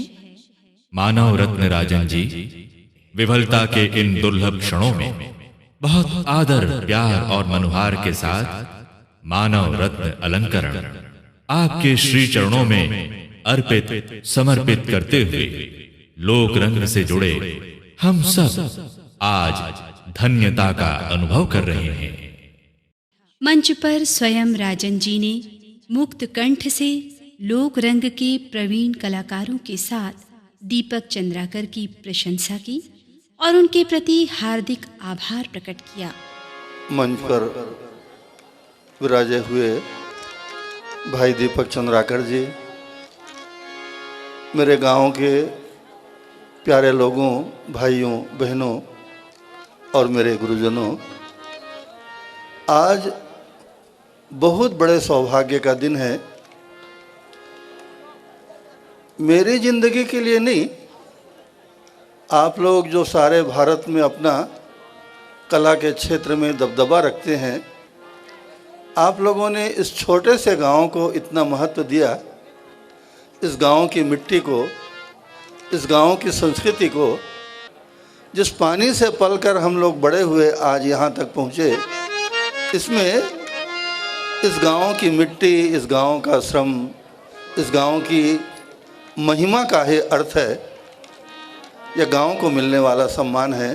मानव रत्न राजन जी, विभलता के इन दुर्लभ क्षणों में बहुत आदर, प्यार और मनुहार के साथ मानव रत्न अलंकरण आपके श्री चरणों में अर्पित समर्पित करते हुए लोक रंग से जुड़े हम सब आज धन्यता का अनुभव कर रहे हैं। मंच पर स्वयं राजन जी ने मुक्त कंठ से लोक रंग के प्रवीण कलाकारों के साथ दीपक चंद्राकर की प्रशंसा की और उनके प्रति हार्दिक आभार प्रकट किया। मंच पर विराजे हुए भाई दीपक चंद्राकर जी, मेरे गांव के प्यारे लोगों, भाइयों बहनों और मेरे गुरुजनों, आज बहुत बड़े सौभाग्य का दिन है। मेरी जिंदगी के लिए नहीं, आप लोग जो सारे भारत में अपना कला के क्षेत्र में दबदबा रखते हैं, आप लोगों ने इस छोटे से गांव को इतना महत्व दिया। इस गांव की मिट्टी को, इस गांव की संस्कृति को, जिस पानी से पलकर हम लोग बड़े हुए आज यहाँ तक पहुँचे, इसमें इस गांव की मिट्टी, इस गांव का श्रम, इस गांव की महिमा का ही अर्थ है। यह गांव को मिलने वाला सम्मान है।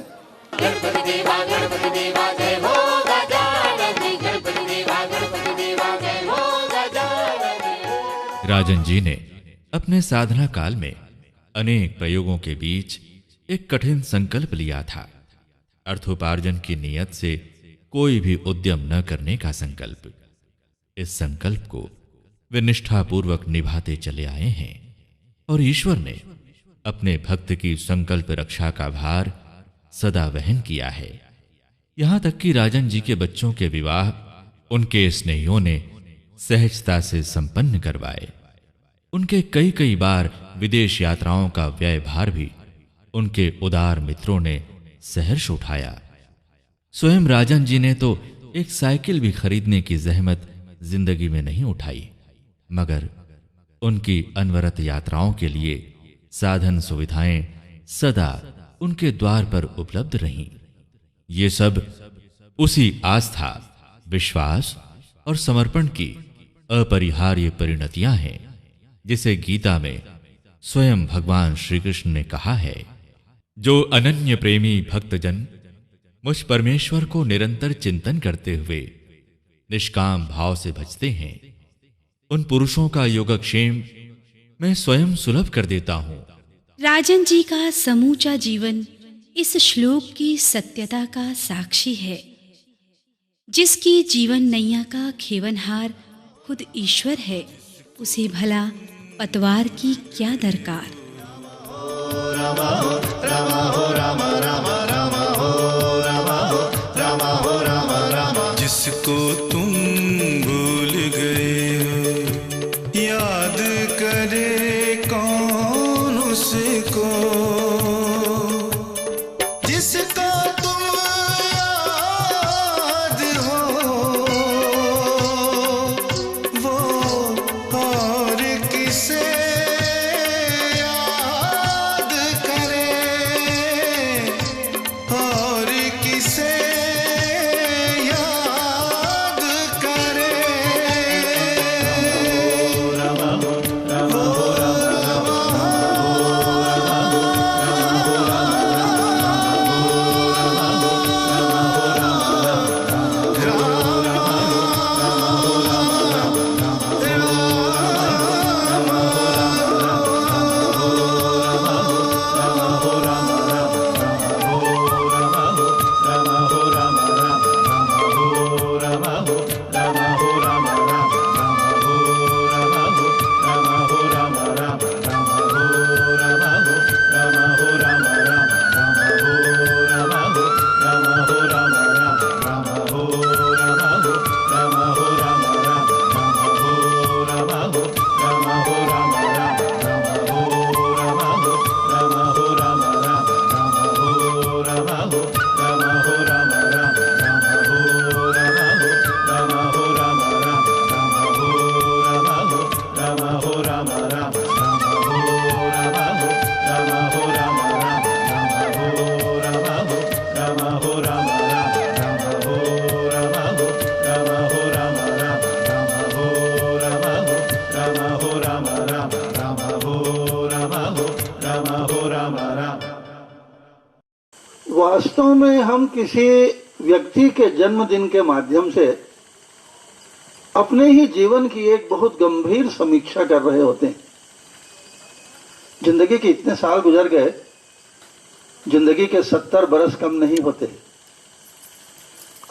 राजन जी ने अपने साधना काल में अनेक प्रयोगों के बीच एक कठिन संकल्प लिया था। अर्थोपार्जन की नियत से कोई भी उद्यम न करने का संकल्प। इस संकल्प को वे निष्ठापूर्वक निभाते चले आए हैं और ईश्वर ने अपने भक्त की संकल्प रक्षा का भार सदा वहन किया है। यहां तक कि राजन जी के बच्चों के विवाह उनके स्नेहियों ने सहजता से संपन्न करवाए। उनके कई कई बार विदेश यात्राओं का व्यय भार भी उनके उदार मित्रों ने सहर्ष उठाया। स्वयं राजन जी ने तो एक साइकिल भी खरीदने की जहमत जिंदगी में नहीं उठाई, मगर उनकी अनवरत यात्राओं के लिए साधन सुविधाएं सदा उनके द्वार पर उपलब्ध रहीं। ये सब उसी आस्था, विश्वास और समर्पण की अपरिहार्य परिणतियां हैं, जिसे गीता में स्वयं भगवान श्री कृष्ण ने कहा है, जो अनन्य प्रेमी भक्तजन मुझ परमेश्वर को निरंतर चिंतन करते हुए निष्काम भाव से भजते हैं, उन पुरुषों का योगक्षेम मैं स्वयं सुलभ कर देता हूं। राजन जी का समूचा जीवन इस श्लोक की सत्यता का साक्षी है। जिसकी जीवन नैया का खेवनहार खुद ईश्वर है, उसे भला पतवार की क्या दरकार। जिसको तुम भूल गए हो, याद करे कौन उसको, जिसको तुम याद हो वो और किसे याद करे, और किसे वास्तव में हम किसी व्यक्ति के जन्मदिन के माध्यम से अपने ही जीवन की एक बहुत गंभीर समीक्षा कर रहे होते हैं। जिंदगी के इतने साल गुजर गए, जिंदगी के 70 बरस कम नहीं होते।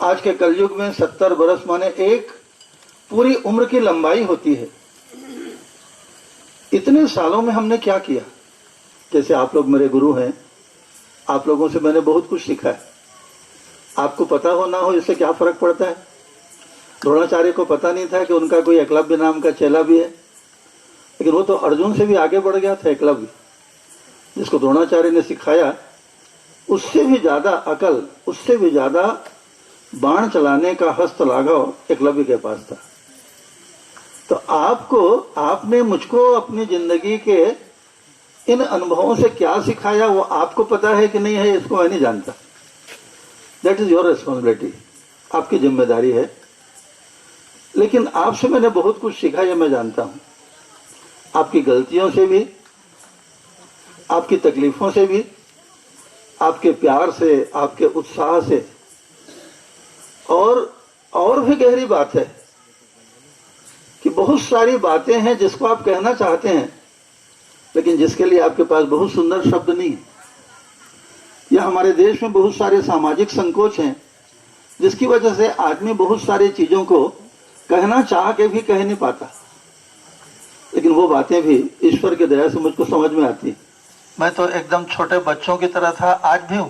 आज के कलयुग में 70 बरस माने एक पूरी उम्र की लंबाई होती है। इतने सालों में हमने क्या किया? जैसे आप लोग मेरे गुरु हैं, आप लोगों से मैंने बहुत कुछ सीखा है। आपको पता हो ना हो इससे क्या फर्क पड़ता है? द्रोणाचार्य को पता नहीं था कि उनका कोई एकलव्य नाम का चेला भी है, लेकिन वो तो अर्जुन से भी आगे बढ़ गया था। एकलव्य जिसको द्रोणाचार्य ने सिखाया, उससे भी ज्यादा अकल, उससे भी ज्यादा बाण चलाने का हस्त लाघव एकलव्य के पास था। तो आपने मुझको अपनी जिंदगी के इन अनुभवों से क्या सिखाया वो आपको पता है कि नहीं है, इसको मैं नहीं जानता। दैट इज योर रिस्पॉन्सिबिलिटी, आपकी जिम्मेदारी है। लेकिन आपसे मैंने बहुत कुछ सीखा, ये मैं जानता हूं। आपकी गलतियों से भी, आपकी तकलीफों से भी, आपके प्यार से, आपके उत्साह से। और भी गहरी बात है कि कि बहुत सारी बातें हैं जिसको आप कहना चाहते हैं, लेकिन जिसके लिए आपके पास बहुत सुंदर शब्द नहीं है। या हमारे देश में बहुत सारे सामाजिक संकोच हैं जिसकी वजह से आदमी बहुत सारी चीजों को कहना चाह के भी कह नहीं पाता, लेकिन वो बातें भी ईश्वर की दया से मुझको समझ में आती। मैं तो एकदम छोटे बच्चों की तरह था, आज भी हूं।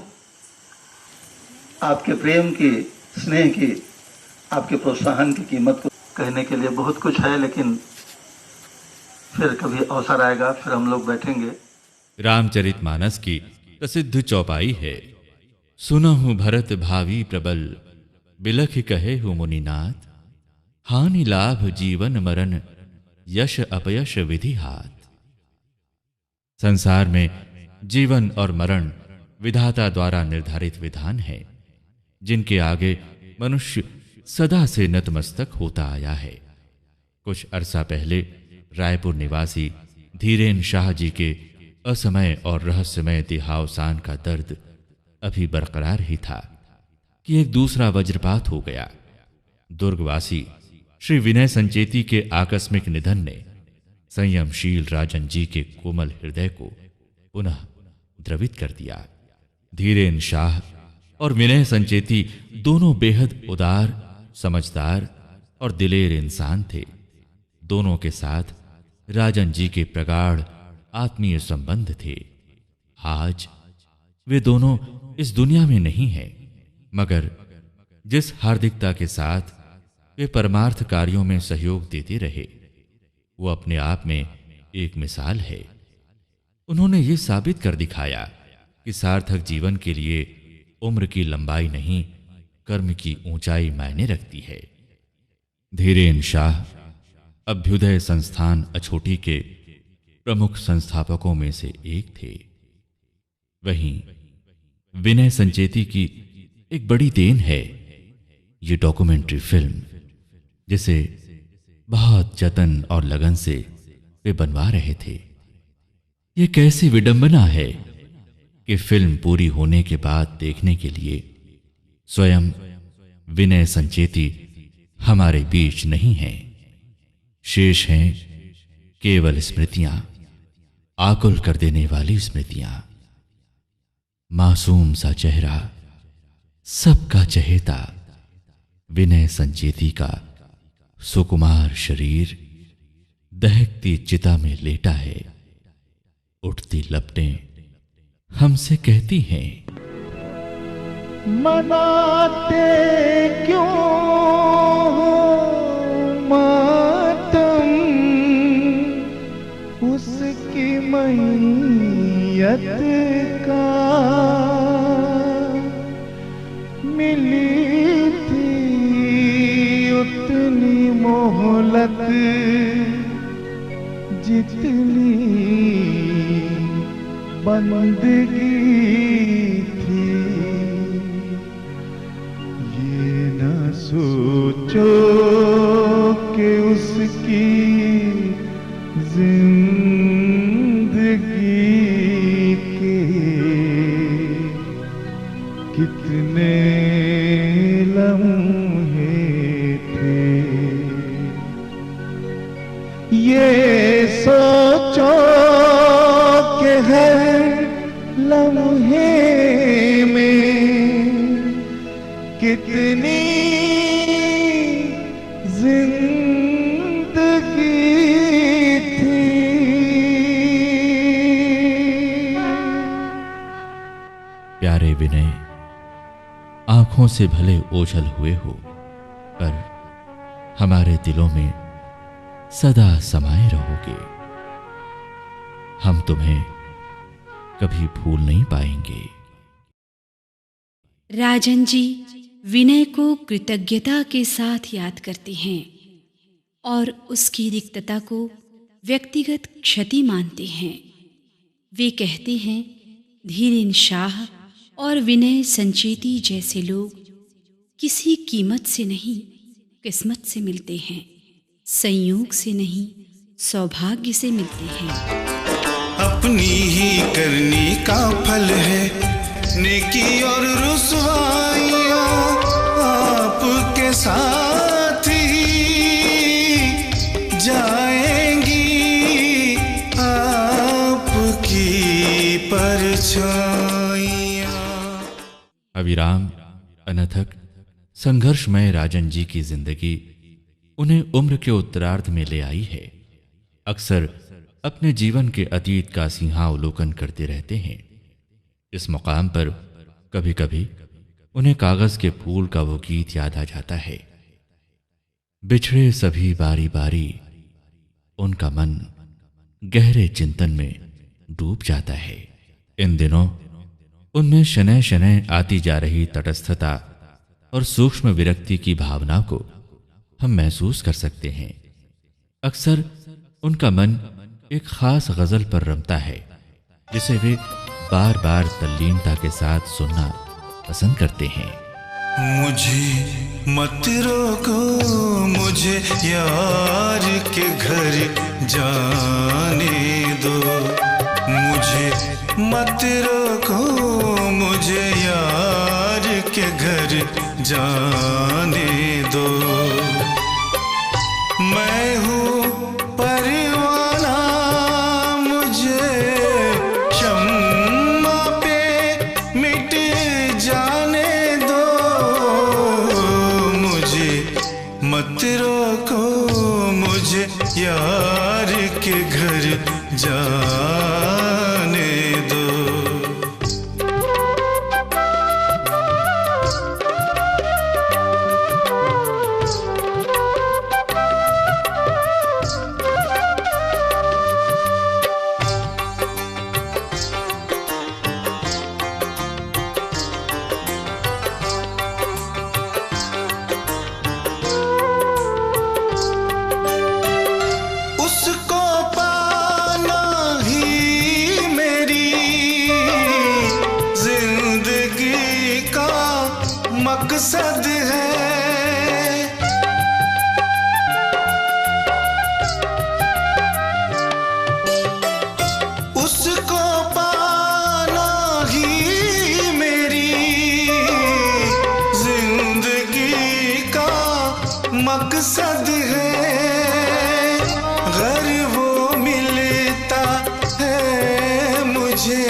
आपके प्रेम की, स्नेह की, आपके प्रोत्साहन की कीमत को कहने के लिए बहुत कुछ है, लेकिन फिर कभी अवसर आएगा, फिर हम लोग बैठेंगे। रामचरितमानस की प्रसिद्ध चौपाई है, सुनहु भरत भावी प्रबल, बिलख कहे हु मुनिनाथ, हानि लाभ जीवन मरण, यश अपयश विधि हाथ। संसार में जीवन और मरण विधाता द्वारा निर्धारित विधान है, जिनके आगे मनुष्य सदा से नतमस्तक होता आया है। कुछ अरसा पहले रायपुर निवासी धीरेन शाह जी के असमय और रहस्यमय देहावसान का दर्द अभी बरकरार ही था कि एक दूसरा वज्रपात हो गया। दुर्गवासी श्री विनय संचेती के आकस्मिक निधन ने संयमशील राजन जी के कोमल हृदय को पुनः द्रवित कर दिया। धीरेन शाह और विनय संचेती दोनों बेहद उदार, समझदार और दिलेर इंसान थे। दोनों के साथ राजन जी के प्रगाढ़ आत्मीय संबंध थे। आज वे दोनों इस दुनिया में नहीं हैं, मगर जिस हार्दिकता के साथ वे परमार्थ कार्यों में सहयोग देते रहे, वो अपने आप में एक मिसाल है। उन्होंने ये साबित कर दिखाया कि सार्थक जीवन के लिए उम्र की लंबाई नहीं, कर्म की ऊंचाई मायने रखती है। धीरेन शाह अभ्युदय संस्थान अछोटी के प्रमुख संस्थापकों में से एक थे। वहीं विनय संचेती की एक बड़ी देन है ये डॉक्यूमेंट्री फिल्म, जिसे बहुत जतन और लगन से वे बनवा रहे थे। ये कैसी विडंबना है कि फिल्म पूरी होने के बाद देखने के लिए स्वयं विनय संचेती हमारे बीच नहीं हैं। शेष हैं केवल स्मृतियां, आकुल कर देने वाली स्मृतियां। मासूम सा चेहरा, सबका चहेता विनय संचेती का सुकुमार शरीर दहकती चिता में लेटा है। उठती लपटें हमसे कहती हैं, मनाते क्यों हो मातम, उसकी मैयत का मिली थी उतनी मोहलत जितनी बंदगी थी। ये न सोचो कि उसकी जिंदगी के कितने लम्हे थे। ये सोचो कि हर लम्हे में कितनी जिंदगी थी। प्यारे विनय, आंखों से भले ओझल हुए हो, पर हमारे दिलों में सदा समाये रहोगे। हम तुम्हें कभी भूल नहीं पाएंगे। राजन जी विनय को कृतज्ञता के साथ याद करते हैं और उसकी रिक्तता को व्यक्तिगत क्षति मानते हैं। वे कहते हैं, धीरेन शाह और विनय संचेती जैसे लोग किसी कीमत से नहीं, किस्मत से मिलते हैं, संयोग से नहीं, सौभाग्य से मिलते हैं। अपनी ही करनी का फल है नेकी और रुसवाइयाँ, आपके साथ ही परछाइयाँ। अविराम, अनथक, संघर्षमय राजन जी की जिंदगी उन्हें उम्र के उत्तरार्ध में ले आई है। अक्सर अपने जीवन के अतीत का सिंहावलोकन करते रहते हैं। इस मुकाम पर कभी कभी उन्हें कागज के फूल का वो गीत याद आ जाता है। बिछड़े सभी बारी बारी, उनका मन गहरे चिंतन में डूब जाता है। इन दिनों उनमें शनैः शनैः आती जा रही तटस्थता और सूक्ष्म विरक्ति की भावना को हम महसूस कर सकते हैं। अक्सर उनका मन एक खास गजल पर रमता है जिसे वे बार बार तल्लीनता के साथ सुनना पसंद करते हैं। मुझे मत रोको, मुझे यार के घर जाने दो। मुझे मत रोको, मुझे यार के घर जाने दो। मैं हूँ परवाना, मुझे शम्मा पे मिट जाने दो। मुझे मत रोको, मुझे यार के घर जाने दो। उसको पाना ही मेरी जिंदगी का मकसद है। उसको पाना ही मेरी जिंदगी का मकसद है। अगर वो मिलता है मुझे,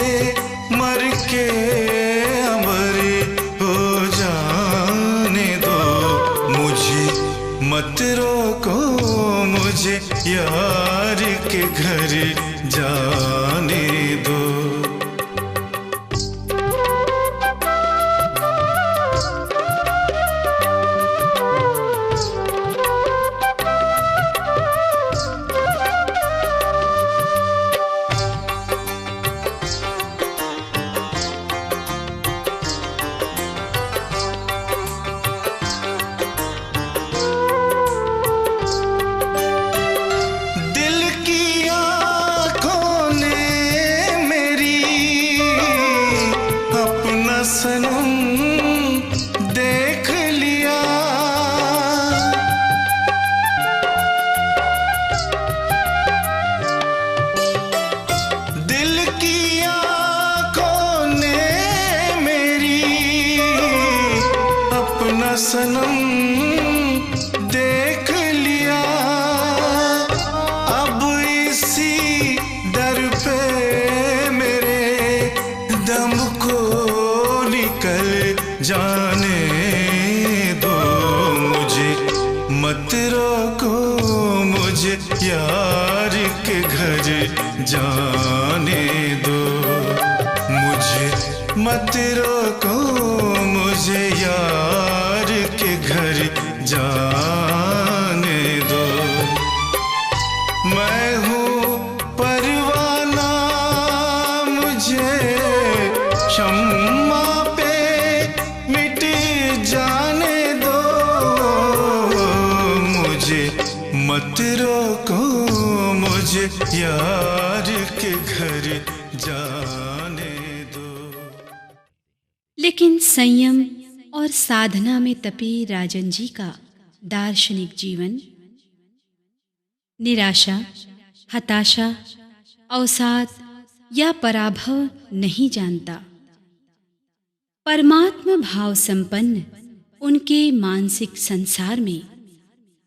मर के अमर हो जाने दो। मुझे मत रोको, मुझे यार के घर जाने दो। दिल की आँखों ने मेरी अपना सनम देख लिया। दिल की आँखों ने मेरी अपना सनम देख लिया। अब इसी दर पे मेरे दम को निकल जाने दो। मुझे मत रोको, मुझे यार के घर जाने दो। मुझे मत रोको, मुझे यार के घर जाने दो। मैं हूँ परवाना, मुझे शम्मा पे मिट जाने दो। मुझे मत रोको, मुझे यार के घर जाने दो। लेकिन संयम और साधना में तपे राजन जी का दार्शनिक जीवन निराशा, हताशा, अवसाद या पराभव नहीं जानता। परमात्म भाव संपन्न उनके मानसिक संसार में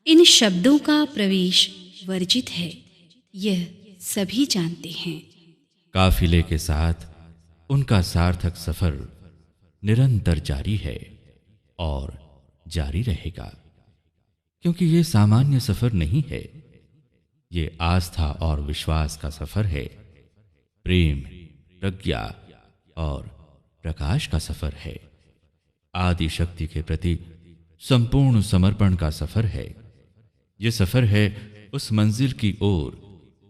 इन शब्दों का प्रवेश वर्जित है, यह सभी जानते हैं। काफिले के साथ उनका सार्थक सफर निरंतर जारी है और जारी रहेगा, क्योंकि ये सामान्य सफर नहीं है, ये आस्था और विश्वास का सफर है, प्रेम, प्रज्ञा और प्रकाश का सफर है, आदि शक्ति के प्रति संपूर्ण समर्पण का सफर है। ये सफर है उस मंजिल की ओर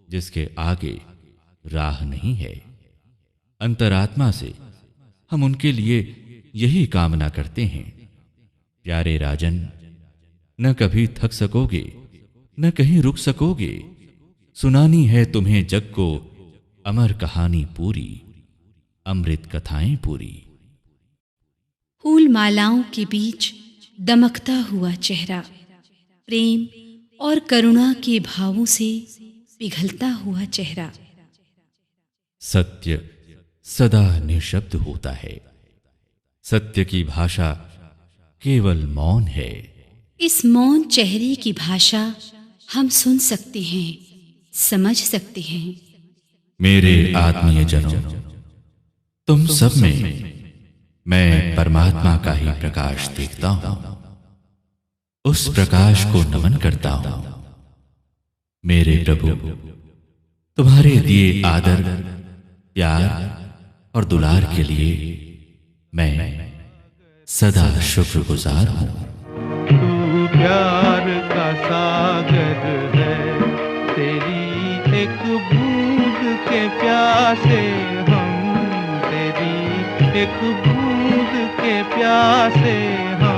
जिसके आगे राह नहीं है। अंतरात्मा से हम उनके लिए यही कामना करते हैं। प्यारे राजन, न कभी थक सकोगे, न कहीं रुक सकोगे। सुनानी है तुम्हें जग को अमर कहानी पूरी, अमृत कथाएं पूरी। फूल मालाओं के बीच दमकता हुआ चेहरा, प्रेम और करुणा के भावों से पिघलता हुआ चेहरा। सत्य सदा निशब्द होता है। सत्य की भाषा केवल मौन है। इस मौन चेहरे की भाषा हम सुन सकते हैं, समझ सकते हैं। मेरे आत्मीय जनों, तुम सब में मैं परमात्मा का ही प्रकाश देखता हूं। उस प्रकाश को नमन करता हूं। मेरे प्रभु, तुम्हारे दिए आदर, प्यार और दुलार के लिए मैं सदा शुक्रगुजार हूं। तू प्यार का सागर है, तेरी एक बूंद के प्यासे हम, तेरी एक बूंद के प्यासे हम।